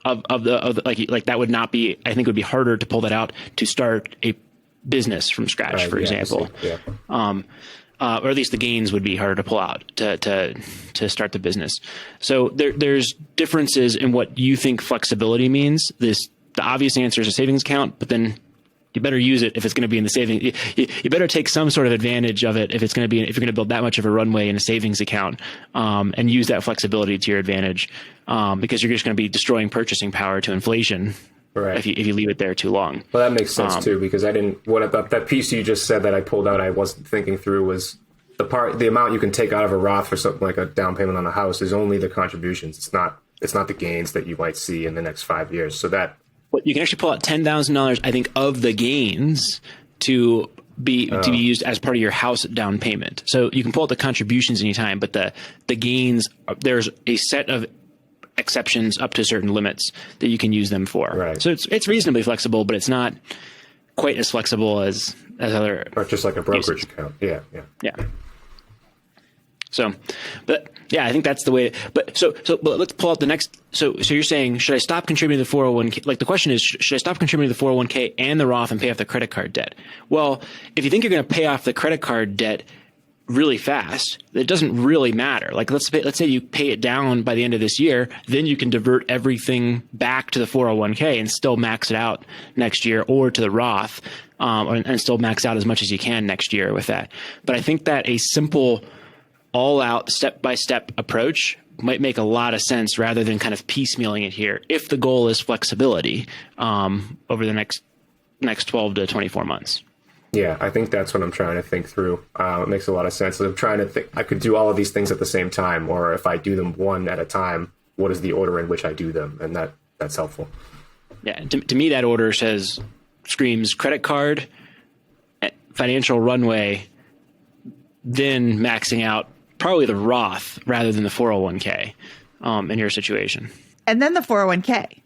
of the like that would not be, I think it would be harder to pull that out to start a business from scratch, for example. Or at least the gains would be harder to pull out to start the business. So there's differences in what you think flexibility means. The obvious answer is a savings account, but then you better use it if it's going to be in the savings. You better take some sort of advantage of it if you're going to build that much of a runway in a savings account, and use that flexibility to your advantage, because you're just going to be destroying purchasing power to inflation. Right. If you leave it there too long. Well, that makes sense too, because that piece you just said that I pulled out, I wasn't thinking through, was the amount you can take out of a Roth for something like a down payment on a house is only the contributions. It's not the gains that you might see in the next 5 years. So that you can actually pull out $10,000, I think, of the gains to be used as part of your house down payment. So you can pull out the contributions anytime, but the gains, there's a set of exceptions up to certain limits that you can use them for. Right. So it's reasonably flexible, but it's not quite as flexible as other. Or just like a brokerage account. Yeah. So, but yeah, I think that's the way. But let's pull out the next. So you're saying, should I stop contributing to the 401k? Like the question is, should I stop contributing to the 401k and the Roth and pay off the credit card debt? Well, if you think you're going to pay off the credit card debt really fast, it doesn't really matter. Like let's say you pay it down by the end of this year, then you can divert everything back to the 401k and still max it out next year, or to the Roth, and still max out as much as you can next year with that. But I think that a simple, all-out, step-by-step approach might make a lot of sense rather than kind of piecemealing it here, if the goal is flexibility over the next 12 to 24 months. Yeah, I think that's what I'm trying to think through. It makes a lot of sense. I'm trying to think I could do all of these things at the same time, or if I do them one at a time, what is the order in which I do them? And that's helpful. Yeah, to me, that order screams credit card, financial runway, then maxing out probably the Roth rather than the 401k in your situation. And then the 401k.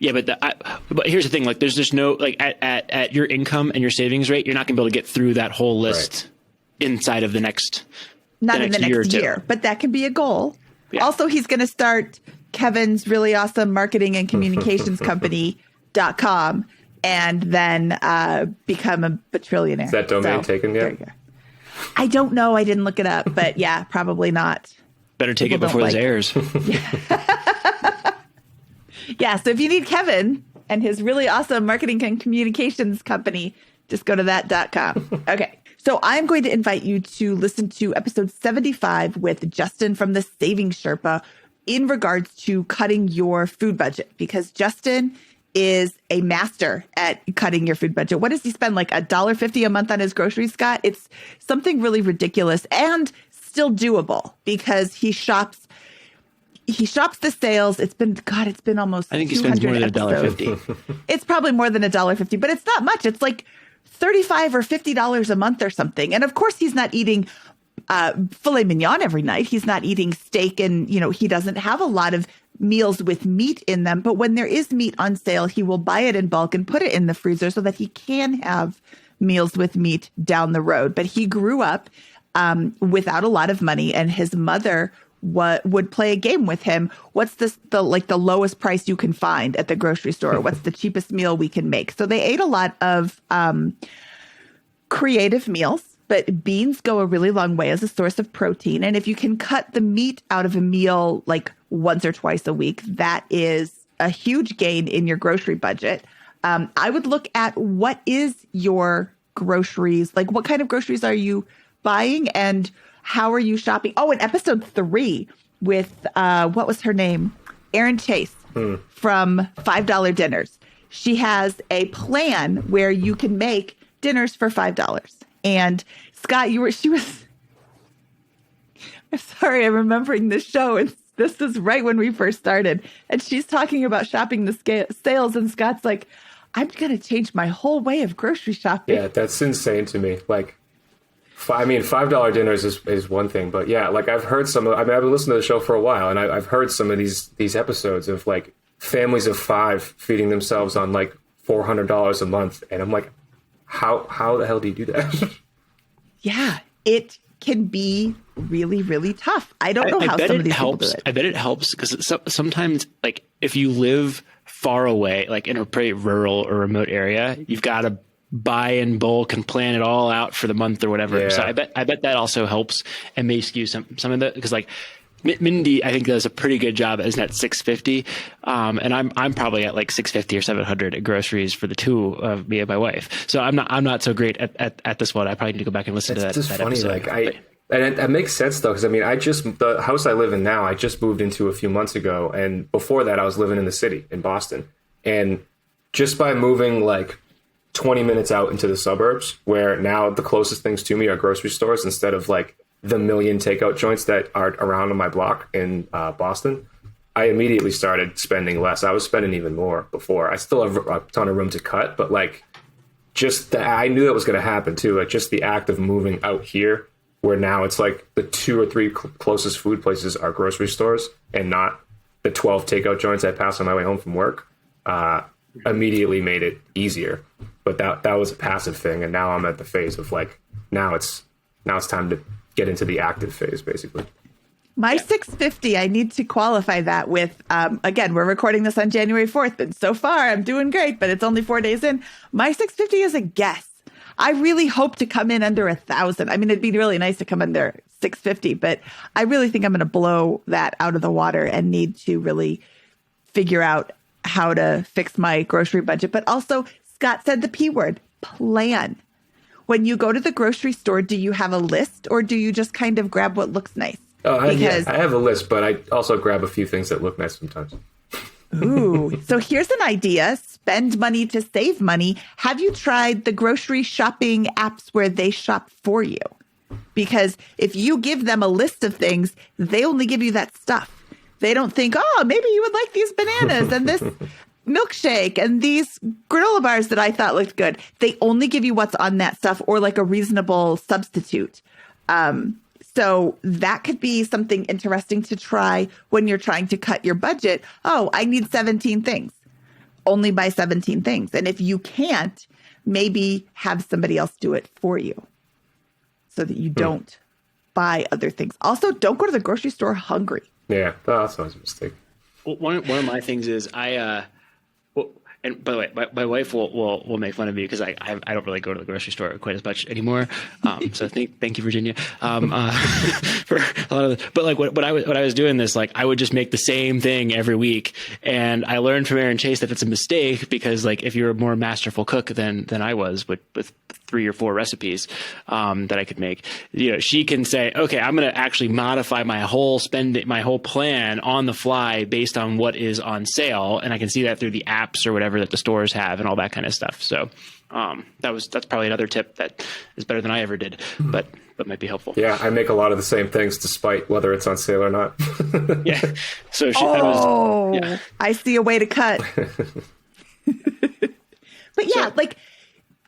Yeah, but here's the thing: like, there's just no like at your income and your savings rate, you're not going to be able to get through that whole list inside of the next year. But that can be a goal. Yeah. Also, he's going to start Kevin's really awesome marketing and communications company.com and then become a bajillionaire. Is that domain taken yet? I don't know. I didn't look it up, but yeah, probably not. Better take it before this airs. Yeah, so if you need Kevin and his really awesome marketing and communications company, just go to that.com. Okay, so I'm going to invite you to listen to episode 75 with Justin from the Savings Sherpa in regards to cutting your food budget, because Justin is a master at cutting your food budget. What does he spend, like $1.50 a month on his groceries, Scott? It's something really ridiculous and still doable because he shops the sales. It's been almost, I think he spends more than $1.50. It's probably more than $1.50, but it's not much. It's like $35 or $50 a month or something. And of course, he's not eating filet mignon every night. He's not eating steak, and he doesn't have a lot of meals with meat in them. But when there is meat on sale, he will buy it in bulk and put it in the freezer so that he can have meals with meat down the road. But he grew up without a lot of money, and his mother would play a game with him. What's the lowest price you can find at the grocery store? What's the cheapest meal we can make? So they ate a lot of creative meals, but beans go a really long way as a source of protein. And if you can cut the meat out of a meal like once or twice a week, that is a huge gain in your grocery budget. I would look at what is your groceries, like what kind of groceries are you buying and how are you shopping? Oh, in episode 3 with, what was her name? Erin Chase from $5 Dinners. She has a plan where you can make dinners for $5. And Scott, I'm sorry, I'm remembering this show. And this is right when we first started. And she's talking about shopping the sales. And Scott's like, I'm going to change my whole way of grocery shopping. Yeah, that's insane to me. Like, $5 dinners is one thing, but yeah, like I've heard I've been listening to the show for a while, and I've heard some of these episodes of like families of 5 feeding themselves on like $400 a month, and I'm like, how the hell do you do that? Yeah, it can be really, really tough. I don't know how some of these people do it. I bet it helps because sometimes, like, if you live far away, like in a pretty rural or remote area, you've got to buy in bulk and plan it all out for the month or whatever. Yeah. So I bet that also helps and may skew some of the, because like Mindy, I think does a pretty good job as net $650. And I'm probably at like $650 or $700 at groceries for the two of me and my wife. So I'm not so great at this one. I probably need to go back and listen to that. It's just funny. Episode. Like and it makes sense though. Cause I mean, the house I live in now, I just moved into a few months ago. And before that I was living in the city in Boston. And just by moving like 20 minutes out into the suburbs, where now the closest things to me are grocery stores instead of like the million takeout joints that are around on my block in Boston, I immediately started spending less. I was spending even more before. I still have a ton of room to cut, but like I knew that was going to happen too. Like just the act of moving out here, where now it's like the 2 or 3 closest food places are grocery stores and not the 12 takeout joints I pass on my way home from work, immediately made it easier. But that was a passive thing, and now I'm at the phase of like now it's time to get into the active phase, basically. My $650, I need to qualify that with, again, we're recording this on January 4th, and so far I'm doing great, but it's only 4 days in. My $650 is a guess. I really hope to come in under 1,000. I mean, it'd be really nice to come under $650, but I really think I'm going to blow that out of the water and need to really figure out how to fix my grocery budget. But also, Scott said the P word, plan. When you go to the grocery store, do you have a list or do you just kind of grab what looks nice? I have a list, but I also grab a few things that look nice sometimes. Ooh, so here's an idea. Spend money to save money. Have you tried the grocery shopping apps where they shop for you? Because if you give them a list of things, they only give you that stuff. They don't think, oh, maybe you would like these bananas and this milkshake and these granola bars that I thought looked good. They only give you what's on that stuff or like a reasonable substitute. So that could be something interesting to try when you're trying to cut your budget. Oh, I need 17 things. Only buy 17 things. And if you can't, maybe have somebody else do it for you so that you don't buy other things. Also, don't go to the grocery store hungry. Yeah, that's always a mistake. Well, one of my things is and by the way, my wife will make fun of me because I don't really go to the grocery store quite as much anymore. So thank you, Virginia, for a lot of the, but like what I was doing this, like I would just make the same thing every week. And I learned from Erin Chase that it's a mistake because like if you're a more masterful cook than I was with 3 or 4 recipes that I could make, she can say, okay, I'm going to actually modify my whole plan on the fly based on what is on sale. And I can see that through the apps or whatever that the stores have and all that kind of stuff. So that's probably another tip that is better than I ever did, but might be helpful. Yeah, I make a lot of the same things despite whether it's on sale or not. Yeah. So I see a way to cut. But yeah, like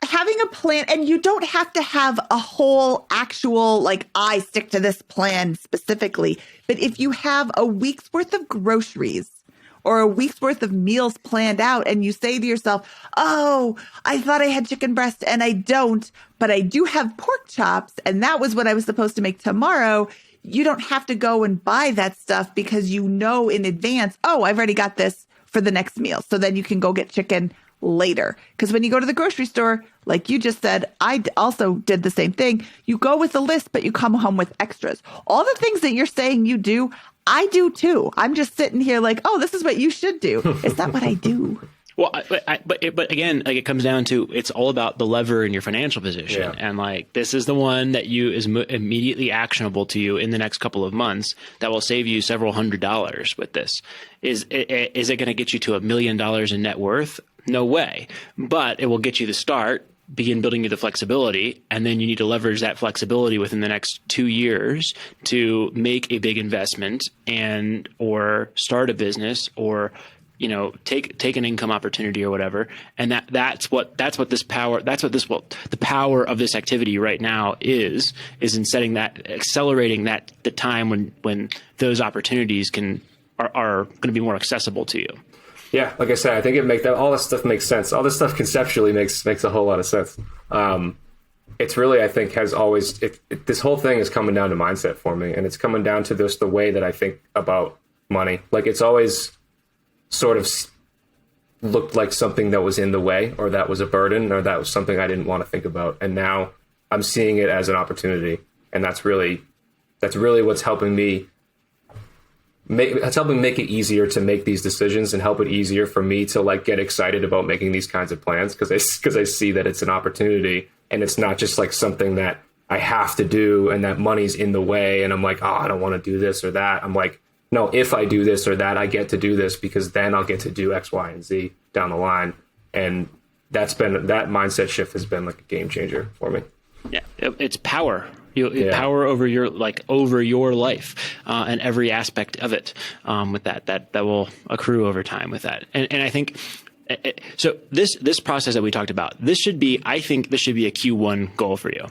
having a plan, and you don't have to have a whole actual, like, I stick to this plan specifically. But if you have a week's worth of groceries or a week's worth of meals planned out and you say to yourself, oh, I thought I had chicken breast and I don't, but I do have pork chops and that was what I was supposed to make tomorrow. You don't have to go and buy that stuff because you know in advance, oh, I've already got this for the next meal. So then you can go get chicken later. Because when you go to the grocery store, like you just said, I also did the same thing. You go with a list, but you come home with extras. All the things that you're saying you do, I do too. I'm just sitting here like, oh, this is what you should do. Is that what I do? Well, but again, like it comes down to, it's all about the lever in your financial position. Yeah. And like, this is the one that is immediately actionable to you in the next couple of months that will save you several $100s with this. Is it going to get you to $1 million in net worth? No way. But it will get you the start, begin building you the flexibility, and then you need to leverage that flexibility within the next 2 years to make a big investment or start a business or take an income opportunity or whatever. And that's what the power of this activity right now is in accelerating the time when those opportunities are going to be more accessible to you. Yeah, like I said, I think all this stuff makes sense. All this stuff conceptually makes a whole lot of sense. It's really, I think, has always this whole thing is coming down to mindset for me, and it's coming down to just the way that I think about money. Like it's always sort of looked like something that was in the way, or that was a burden, or that was something I didn't want to think about, and now I'm seeing it as an opportunity, and that's really what's helping me. It's helping make it easier to make these decisions and help it easier for me to like get excited about making these kinds of plans because I see that it's an opportunity and it's not just like something that I have to do and that money's in the way and I'm like, oh, I don't want to do this or that. I'm like, no, if I do this or that, I get to do this because then I'll get to do X, Y, and Z down the line. And that mindset shift has been like a game changer for me. Yeah, it's power. Power over your life and every aspect of it. With that will accrue over time with that. And I think so. This process that we talked about, I think this should be a Q1 goal for you.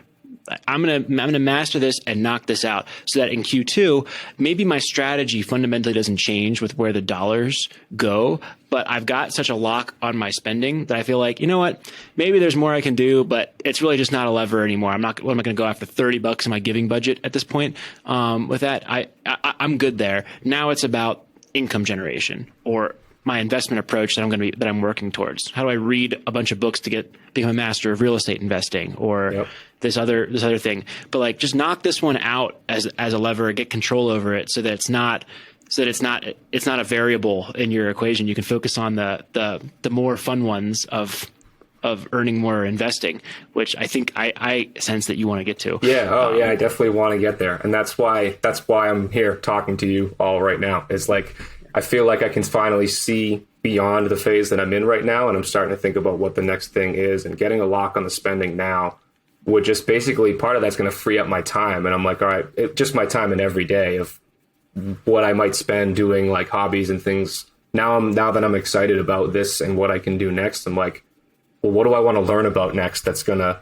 I'm gonna master this and knock this out so that in Q2, maybe my strategy fundamentally doesn't change with where the dollars go, but I've got such a lock on my spending that I feel like, you know what, maybe there's more I can do, but it's really just not a lever anymore. What am I going to go after $30 in my giving budget at this point? With that, I'm good there. Now it's about income generation or my investment approach that I'm working towards. How do I read a bunch of books to become a master of real estate investing or this other thing? But like, just knock this one out as a lever, get control over it so that it's not a variable in your equation. You can focus on the more fun ones of earning more or investing, which I think I sense that you want to get to. Yeah. Oh yeah. I definitely want to get there. And that's why I'm here talking to you all right now. It's like, I feel like I can finally see beyond the phase that I'm in right now. And I'm starting to think about what the next thing is, and getting a lock on the spending now would just basically, part of that's going to free up my time. And I'm like, all right, just my time in every day of what I might spend doing like hobbies and things. Now that I'm excited about this and what I can do next, I'm like, well, what do I want to learn about next that's going to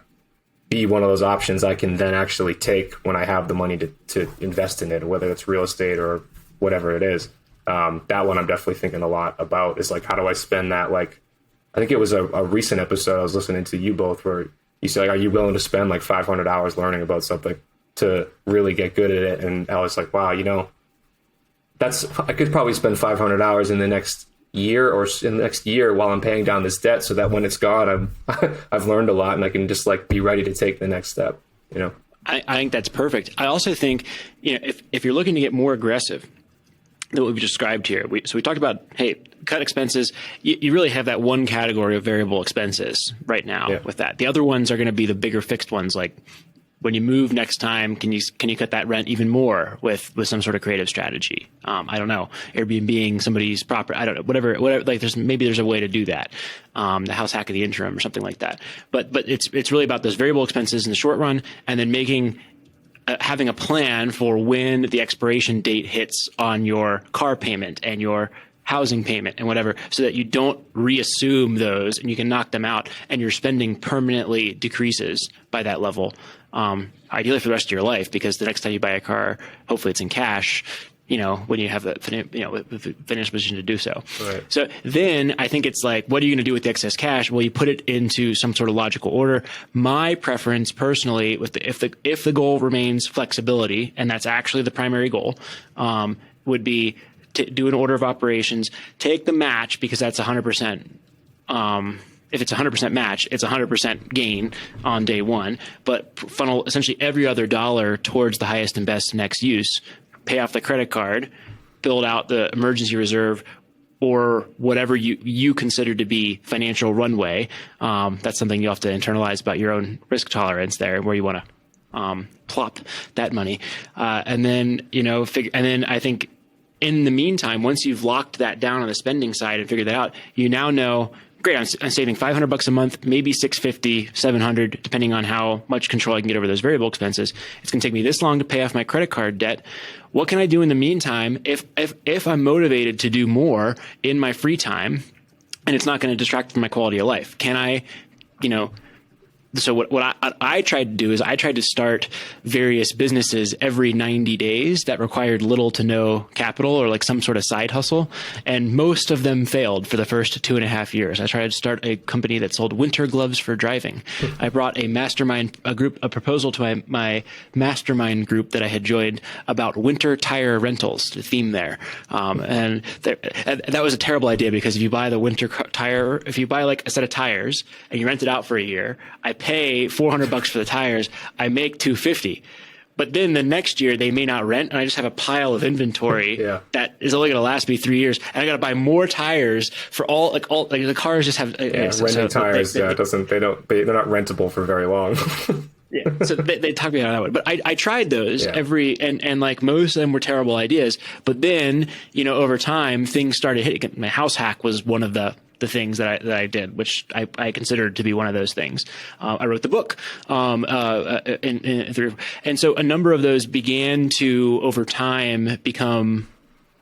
be one of those options I can then actually take when I have the money to invest in it, whether it's real estate or whatever it is. That one I'm definitely thinking a lot about, is like, how do I spend that? Like, I think it was a recent episode I was listening to you both where you said, like, are you willing to spend like 500 hours learning about something to really get good at it? And I was like, wow, I could probably spend 500 hours in the next year or in the next year while I'm paying down this debt, so that when it's gone, I've learned a lot and I can just like be ready to take the next step. I think that's perfect. I also think, if you're looking to get more aggressive than what we've described here, we talked about, hey, cut expenses. You really have that one category of variable expenses right now with that. The other ones are going to be the bigger fixed ones, like when you move next time, can you cut that rent even more with some sort of creative strategy? I don't know, Airbnb-ing somebody's property. I don't know, whatever. Like there's a way to do that. The house hack of the interim or something like that. But it's really about those variable expenses in the short run, and then having a plan for when the expiration date hits on your car payment and your housing payment and whatever, so that you don't reassume those and you can knock them out and your spending permanently decreases by that level. Ideally for the rest of your life, because the next time you buy a car, hopefully it's in cash, when you have the financial position to do so. Right. So then I think it's like, what are you going to do with the excess cash? Well, you put it into some sort of logical order. My preference personally, if the goal remains flexibility, and that's actually the primary goal, would be to do an order of operations, take the match, because that's 100%. If it's 100% match, it's 100% gain on day one, but funnel essentially every other dollar towards the highest and best next use, pay off the credit card, build out the emergency reserve, or whatever you consider to be financial runway. That's something you have to internalize about your own risk tolerance there, where you want to plop that money. And then, and then I think in the meantime, once you've locked that down on the spending side and figured that out, you now know, great, I'm saving $500 a month, maybe $650, $700, depending on how much control I can get over those variable expenses. It's going to take me this long to pay off my credit card debt. What can I do in the meantime if I'm motivated to do more in my free time and it's not going to distract from my quality of life? Can I, so what I tried to do is I tried to start various businesses every 90 days that required little to no capital or like some sort of side hustle. And most of them failed for the first 2.5 years. I tried to start a company that sold winter gloves for driving. I brought a proposal to my mastermind group that I had joined about winter tire rentals, the theme there. And that was a terrible idea, because if you buy the winter tire, if you buy like a set of tires and you rent it out for a year, I pay $400 for the tires, I make $250. But then the next year they may not rent, and I just have a pile of inventory that is only going to last me 3 years, and I got to buy more tires for all the cars just have renting tires. They're not rentable for very long. So they talk me out that way. But I tried those and like most of them were terrible ideas. But then, over time things started hitting. My house hack was one of the things that I did, which I considered to be one of those things. I wrote the book, and so a number of those began to, over time, become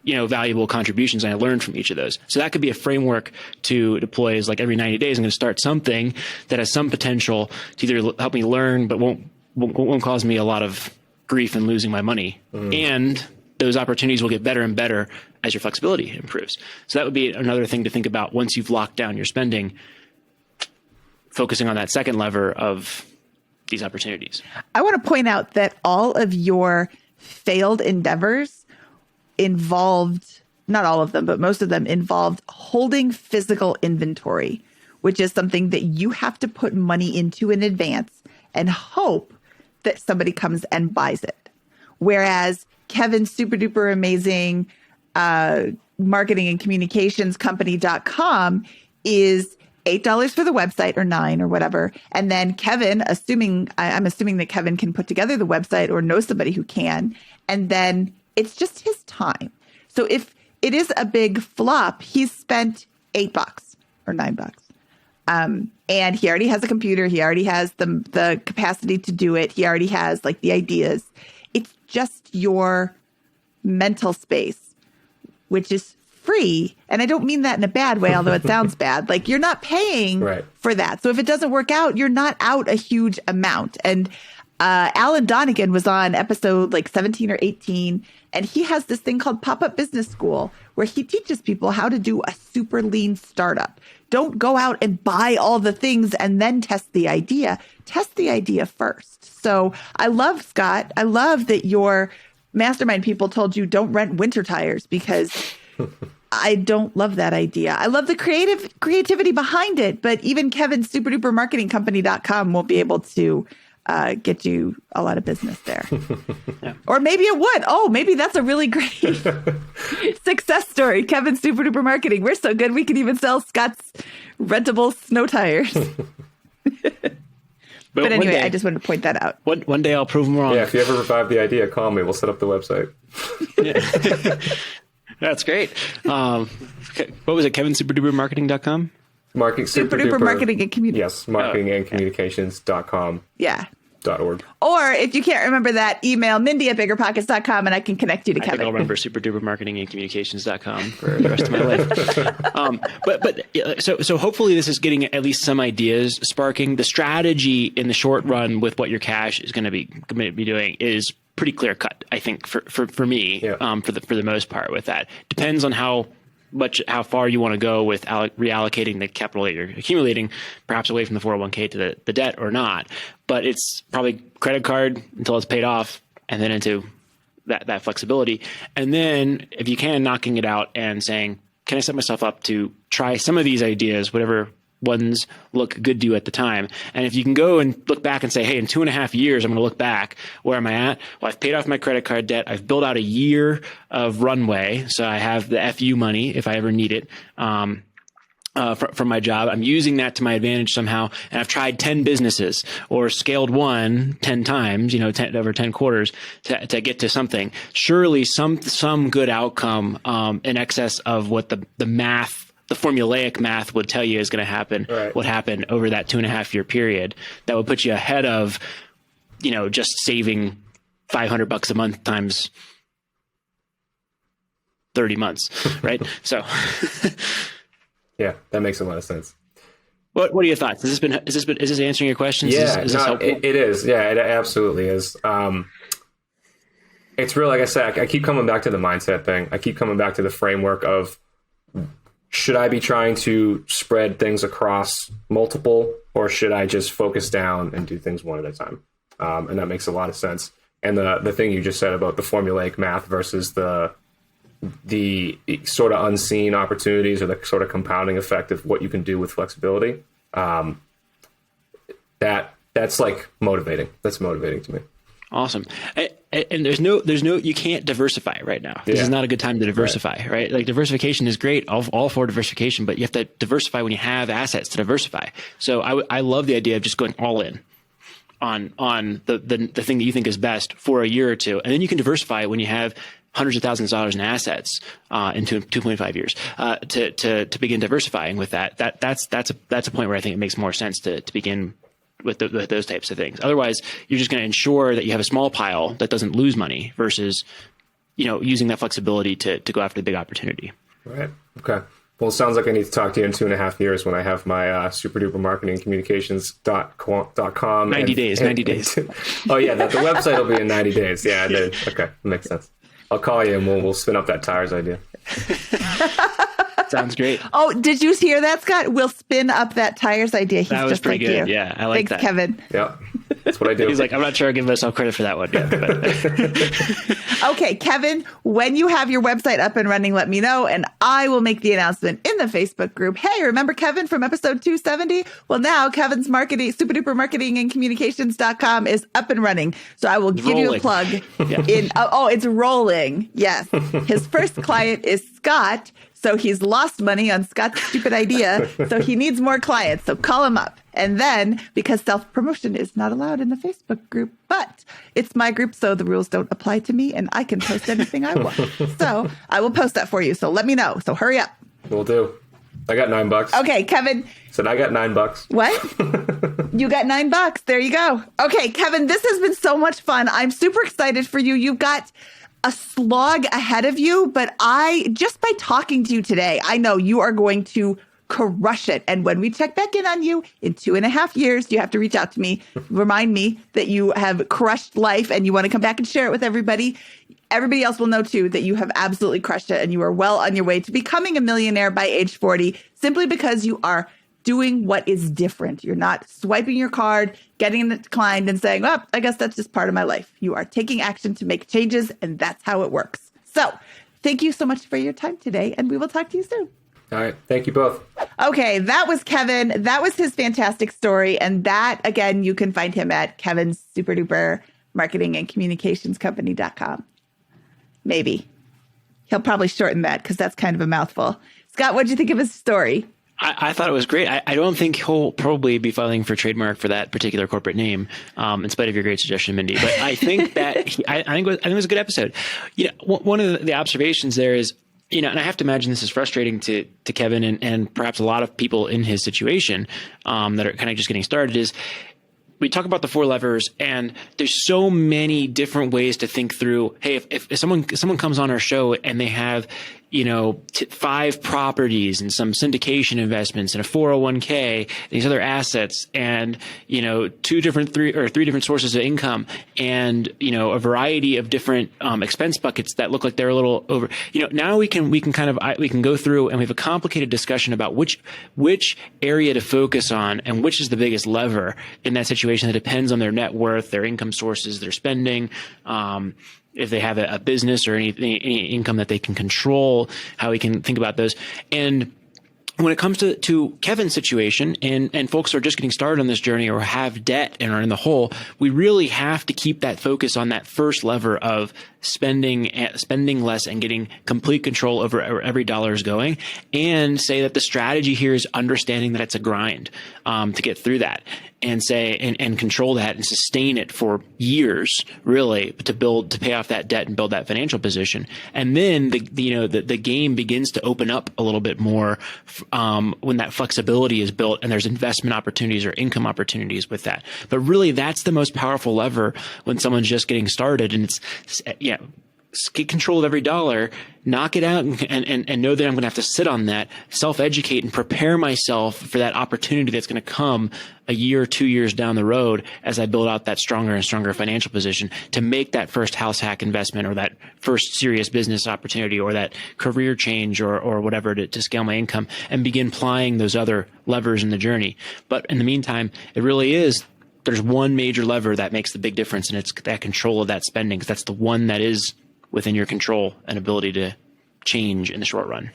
valuable contributions, and I learned from each of those. So that could be a framework to deploy, is like every 90 days I'm going to start something that has some potential to either help me learn but won't cause me a lot of grief and losing my money. And those opportunities will get better and better as your flexibility improves. So that would be another thing to think about once you've locked down your spending, focusing on that second lever of these opportunities. I want to point out that all of your failed endeavors involved, not all of them, but most of them involved holding physical inventory, which is something that you have to put money into in advance and hope that somebody comes and buys it. Whereas Kevin's super duper amazing marketing and communications company.com is $8 for the website, or $9 or whatever. And then Kevin, I'm assuming that Kevin can put together the website or knows somebody who can. And then it's just his time. So if it is a big flop. He's spent $8 or $9. And he already has a computer. He already has the capacity to do it. He already has like the ideas. It's just your mental space, which is free. And I don't mean that in a bad way, although it sounds bad. Like you're not paying for that. So if it doesn't work out, you're not out a huge amount. And Alan Donegan was on episode like 17 or 18, and he has this thing called Pop-Up Business School where he teaches people how to do a super lean startup. Don't go out and buy all the things and then test the idea. Test the idea first. So I love, Scott, I love that your mastermind people told you don't rent winter tires, because I don't love that idea. I love the creativity behind it, but even Kevin's superdupermarketingcompany.com won't be able to get you a lot of business there. Yeah. Or maybe it would. Oh, maybe that's a really great success story. Kevin's Super Duper Marketing. We're so good we can even sell Scott's rentable snow tires. But anyway, I just wanted to point that out. One day I'll prove them wrong. Yeah, if you ever revive the idea, call me. We'll set up the website. That's great. What was it? KevinSuperDuperMarketing.com? Super Duper Marketing and Communications. Yes, marketingandcommunications.com. Yeah. .org. Or if you can't remember that, email Mindy at biggerpockets.com and I can connect you to Kevin. I think I'll remember superdupermarketingandcommunications.com for the rest of my life. So hopefully this is getting at least some ideas sparking. The strategy in the short run with what your cash is going to be doing is pretty clear cut, I think, for me, for the most part with that. Depends on how far you want to go with reallocating the capital that you're accumulating, perhaps away from the 401k to the debt or not. But it's probably credit card until it's paid off, and then into that flexibility. And then if you can, knocking it out and saying, can I set myself up to try some of these ideas, whatever ones look good to you at the time. And if you can go and look back and say, hey, in 2.5 years, I'm going to look back. Where am I at? Well, I've paid off my credit card debt. I've built out a year of runway. So I have the FU money if I ever need it from my job. I'm using that to my advantage somehow. And I've tried 10 businesses or scaled one 10 times, over 10 quarters to get to something. Surely some good outcome in excess of what the math, the formulaic math would tell you is going to happen, would happen over that 2.5 year period. That would put you ahead of, just saving $500 a month times 30 months, right? So, yeah, that makes a lot of sense. What are your thoughts? Is this answering your questions? Yeah, is this helpful? it is. Yeah, it absolutely is. It's really, like I said, I keep coming back to the mindset thing. I keep coming back to the framework of, should I be trying to spread things across multiple, or should I just focus down and do things one at a time? And that makes a lot of sense. And the thing you just said about the formulaic math versus the sort of unseen opportunities, or the sort of compounding effect of what you can do with flexibility, that's like motivating. That's motivating to me. Awesome. And there's no, you can't diversify right now. This is not a good time to diversify, right? Like diversification is great, all for diversification, but you have to diversify when you have assets to diversify. So I love the idea of just going all in on the thing that you think is best for a year or two. And then you can diversify when you have hundreds of thousands of dollars in assets in 2.5 years to begin diversifying with that. That's a point where I think it makes more sense to begin with those types of things. Otherwise, you're just going to ensure that you have a small pile that doesn't lose money versus, using that flexibility to go after the big opportunity. Right. Okay. Well, it sounds like I need to talk to you in 2.5 years when I have my super duper marketing communications.com. 90 days. Oh yeah. The website will be in 90 days. Yeah. Okay. Makes sense. I'll call you and we'll spin up that tires idea. Sounds great. Oh, did you hear that, Scott? We'll spin up that tires idea. He's that was just pretty like good. You. Yeah, I like Thanks, that. Kevin. Yeah, that's what I do. He's like, I'm not sure I give myself credit for that one yet. Okay, Kevin, when you have your website up and running, let me know, and I will make the announcement in the Facebook group. Hey, remember Kevin from episode 270? Well, now Kevin's super duper marketing and communications.com is up and running. So I will give you a plug. It's rolling. Yes. His first client is Scott, So he's lost money on Scott's stupid idea. So he needs more clients. So call him up. And then, because self-promotion is not allowed in the Facebook group, but it's my group, so the rules don't apply to me, and I can post anything I want. So I will post that for you. So let me know. So hurry up. Will do. I got $9. Okay, Kevin. Said I got $9. What? You got $9. There you go. Okay, Kevin, this has been so much fun. I'm super excited for you. You've got a slog ahead of you, but just by talking to you today, I know you are going to crush it. And when we check back in on you in 2.5 years, you have to reach out to me, remind me that you have crushed life and you want to come back and share it with everybody. Everybody else will know too that you have absolutely crushed it and you are well on your way to becoming a millionaire by age 40, simply because you are doing what is different. You're not swiping your card, getting it declined and saying, oh, I guess that's just part of my life. You are taking action to make changes, and that's how it works. So thank you so much for your time today, and we will talk to you soon. All right. Thank you both. Okay, that was Kevin. That was his fantastic story. And that, again, you can find him at Kevin's super duper marketing and communications company.com. Maybe. He'll probably shorten that because that's kind of a mouthful. Scott, what did you think of his story? I thought it was great. I don't think he'll probably be filing for trademark for that particular corporate name, in spite of your great suggestion, Mindy. But I think that I think it was a good episode. One of the observations there is, and I have to imagine this is frustrating to Kevin and perhaps a lot of people in his situation that are kind of just getting started, is we talk about the 4 levers, and there's so many different ways to think through. Hey, if someone comes on our show and they have 5 properties and some syndication investments and a 401k, and these other assets, and 3 different sources of income, and a variety of different expense buckets that look like they're a little over. Now we can go through and we have a complicated discussion about which area to focus on and which is the biggest lever in that situation. That depends on their net worth, their income sources, their spending. If they have a business or any income that they can control, how we can think about those. And when it comes to Kevin's situation and folks who are just getting started on this journey or have debt and are in the hole, we really have to keep that focus on that first lever of spending less and getting complete control over where every dollar is going, and say that the strategy here is understanding that it's a grind to get through that, and say and control that and sustain it for years, really, to pay off that debt and build that financial position. And then the game begins to open up a little bit more when that flexibility is built and there's investment opportunities or income opportunities with that. But really, that's the most powerful lever when someone's just getting started, and it's get control of every dollar, knock it out, and know that I'm going to have to sit on that, self-educate, and prepare myself for that opportunity that's going to come a year or 2 years down the road as I build out that stronger and stronger financial position to make that first house hack investment or that first serious business opportunity or that career change or whatever to scale my income, and begin applying those other levers in the journey. But in the meantime, it really is, there's one major lever that makes the big difference, and it's that control of that spending, because that's the one that is within your control and ability to change in the short run.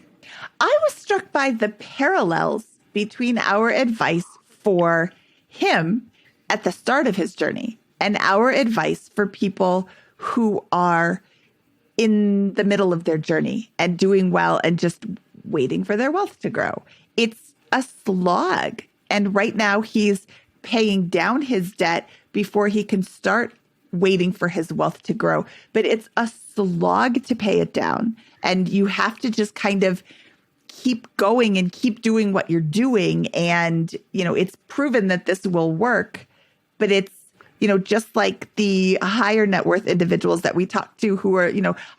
I was struck by the parallels between our advice for him at the start of his journey and our advice for people who are in the middle of their journey and doing well and just waiting for their wealth to grow. It's a slog. And right now he's paying down his debt before he can start waiting for his wealth to grow. But it's a slog to pay it down. And you have to just kind of keep going and keep doing what you're doing. And, it's proven that this will work. But it's, just like the higher net worth individuals that we talk to who are,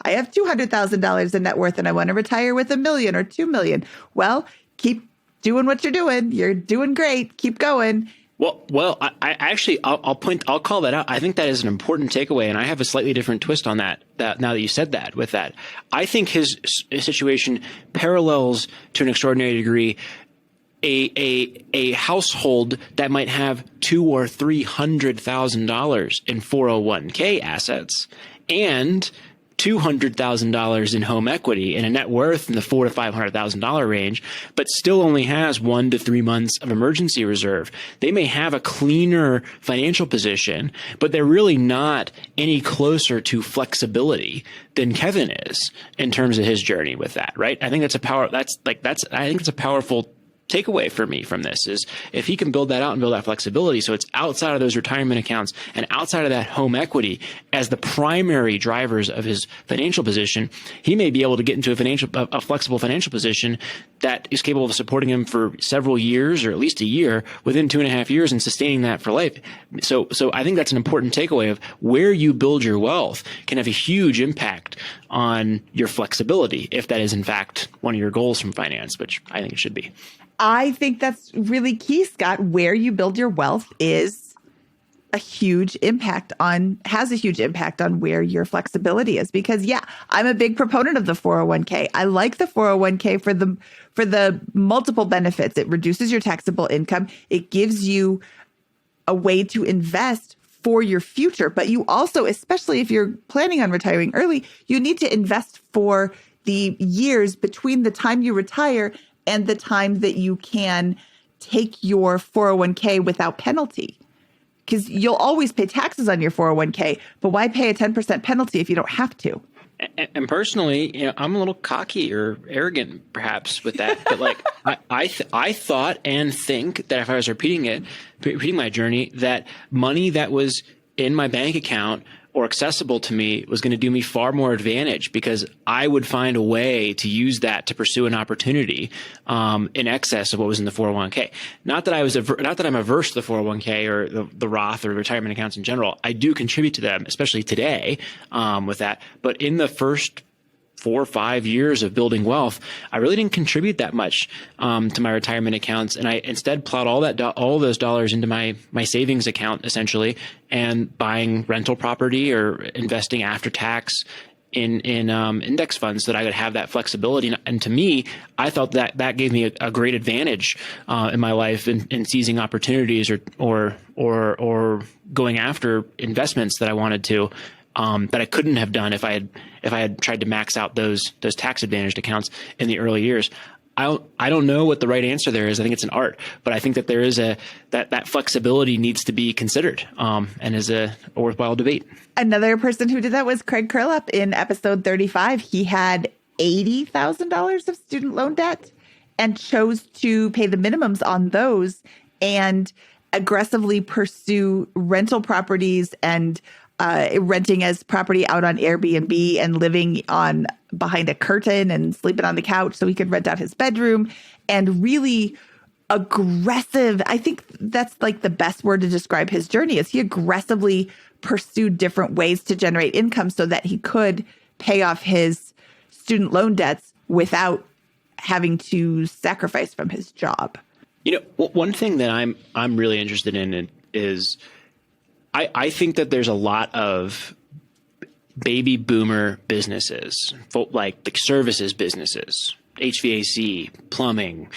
I have $200,000 in net worth and I want to retire with $1 million or $2 million. Well, keep doing what you're doing. You're doing great. Keep going. Well, I'll call that out. I think that is an important takeaway, and I have a slightly different twist on that now that you said that. With that, I think his situation parallels to an extraordinary degree a household that might have $200,000 or $300,000 in 401k assets and $200,000 in home equity and a net worth in the $400,000 to $500,000 range, but still only has 1 to 3 months of emergency reserve. They may have a cleaner financial position, but they're really not any closer to flexibility than Kevin is in terms of his journey with that, right? I think that's a powerful takeaway for me from this is if he can build that out and build that flexibility so it's outside of those retirement accounts and outside of that home equity as the primary drivers of his financial position, he may be able to get into a flexible financial position that is capable of supporting him for several years or at least a year within 2.5 years and sustaining that for life. So I think that's an important takeaway of where you build your wealth can have a huge impact on your flexibility if that is in fact one of your goals from finance, which I think it should be. I think that's really key, Scott. Where you build your wealth has a huge impact on where your flexibility is. Because I'm a big proponent of the 401k. I like the 401k for the multiple benefits. It reduces your taxable income. It gives you a way to invest for your future. But you also, especially if you're planning on retiring early, you need to invest for the years between the time you retire and the time that you can take your 401k without penalty. Because you'll always pay taxes on your 401k, but why pay a 10% penalty if you don't have to? And personally, I'm a little cocky or arrogant perhaps with that. But like I thought and think that if I was repeating my journey, that money that was in my bank account or accessible to me was going to do me far more advantage because I would find a way to use that to pursue an opportunity in excess of what was in the 401k. Not that I'm averse to the 401k or the Roth or retirement accounts in general. I do contribute to them, especially today with that. But in the first 4 or 5 years of building wealth, I really didn't contribute that much to my retirement accounts, and I instead plowed all those dollars into my savings account essentially, and buying rental property or investing after tax in index funds so that I would have that flexibility. And to me, I felt that gave me a great advantage in my life in seizing opportunities or going after investments that I wanted to. That I couldn't have done if I had tried to max out those tax advantaged accounts in the early years. I don't know what the right answer there is. I think it's an art, but I think that there is that flexibility needs to be considered and is a worthwhile debate. Another person who did that was Craig Curlup in episode 35. He had $80,000 of student loan debt and chose to pay the minimums on those and aggressively pursue rental properties and renting as property out on Airbnb and living behind a curtain and sleeping on the couch so he could rent out his bedroom, and really aggressive. I think that's like the best word to describe his journey is he aggressively pursued different ways to generate income so that he could pay off his student loan debts without having to sacrifice from his job. One thing that I'm really interested in is I think that there's a lot of baby boomer businesses, like the services businesses, HVAC, plumbing,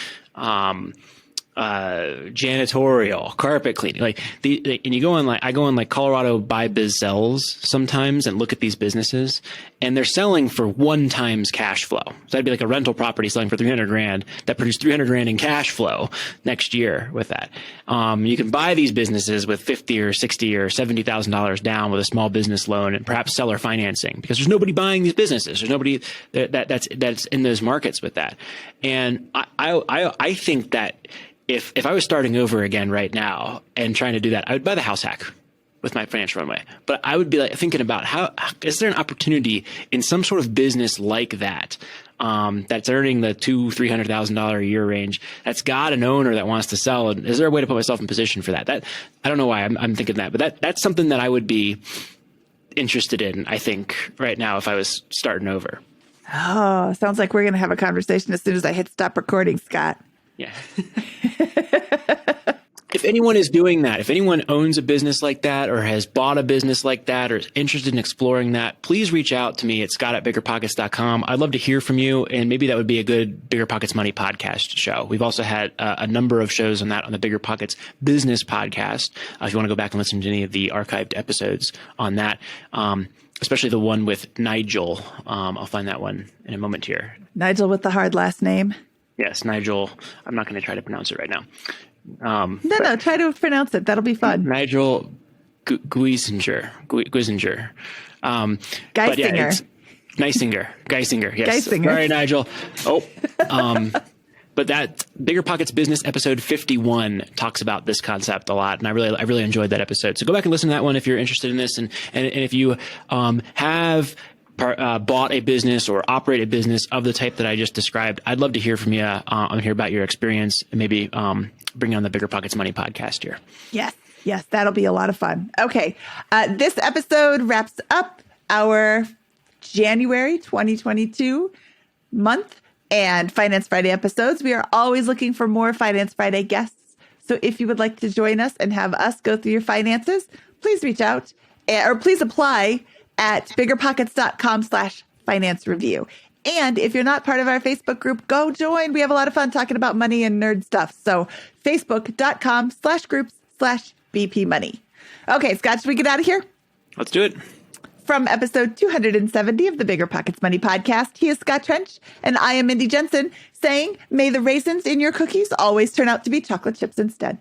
janitorial, carpet cleaning, and you go on I go on Colorado Buy Biz Sells sometimes and look at these businesses, and they're selling for 1 times cash flow. So that'd be like a rental property selling for $300,000 that produced $300,000 in cash flow next year with that. You can buy these businesses with $50,000 or $60,000 or $70,000 down with a small business loan and perhaps seller financing because there's nobody buying these businesses. There's nobody that's in those markets with that. And I think that if I was starting over again right now and trying to do that, I would buy the house hack with my financial runway. But I would be thinking about how is there an opportunity in some sort of business like that that's earning the $200,000-$300,000 a year range, that's got an owner that wants to sell, and is there a way to put myself in position for that? That I don't know why I'm thinking that, but that's something that I would be interested in, I think, right now if I was starting over. Oh, sounds like we're going to have a conversation as soon as I hit stop recording, Scott. Yeah. If anyone is doing that, if anyone owns a business like that or has bought a business like that or is interested in exploring that, please reach out to me at scott@biggerpockets.com. I'd love to hear from you, and maybe that would be a good Bigger Pockets Money podcast show. We've also had a number of shows on that on the Bigger Pockets Business podcast. If you want to go back and listen to any of the archived episodes on that. especially the one with Nigel. I'll find that one in a moment here. Nigel with the hard last name. Yes, Nigel. I'm not going to try to pronounce it right now. No, try to pronounce it. That'll be fun. Nigel Guisinger. Geisinger. Geisinger. Yes. Geisinger. Sorry, Nigel. Oh, but that Bigger Pockets Business episode 51 talks about this concept a lot, and I really enjoyed that episode. So go back and listen to that one if you're interested in this, and if you have bought a business or operate a business of the type that I just described, I'd love to hear from you and hear about your experience, and maybe bring on the Bigger Pockets Money podcast here. Yes, that'll be a lot of fun. Okay, this episode wraps up our January 2022 month and Finance Friday episodes. We are always looking for more Finance Friday guests. So if you would like to join us and have us go through your finances, please reach out or please apply at biggerpockets.com/finance review. And if you're not part of our Facebook group, go join. We have a lot of fun talking about money and nerd stuff. So facebook.com/groups/BP money. Okay, Scott, should we get out of here? Let's do it. From episode 270 of the Bigger Pockets Money podcast, he is Scott Trench, and I am Mindy Jensen, saying, may the raisins in your cookies always turn out to be chocolate chips instead.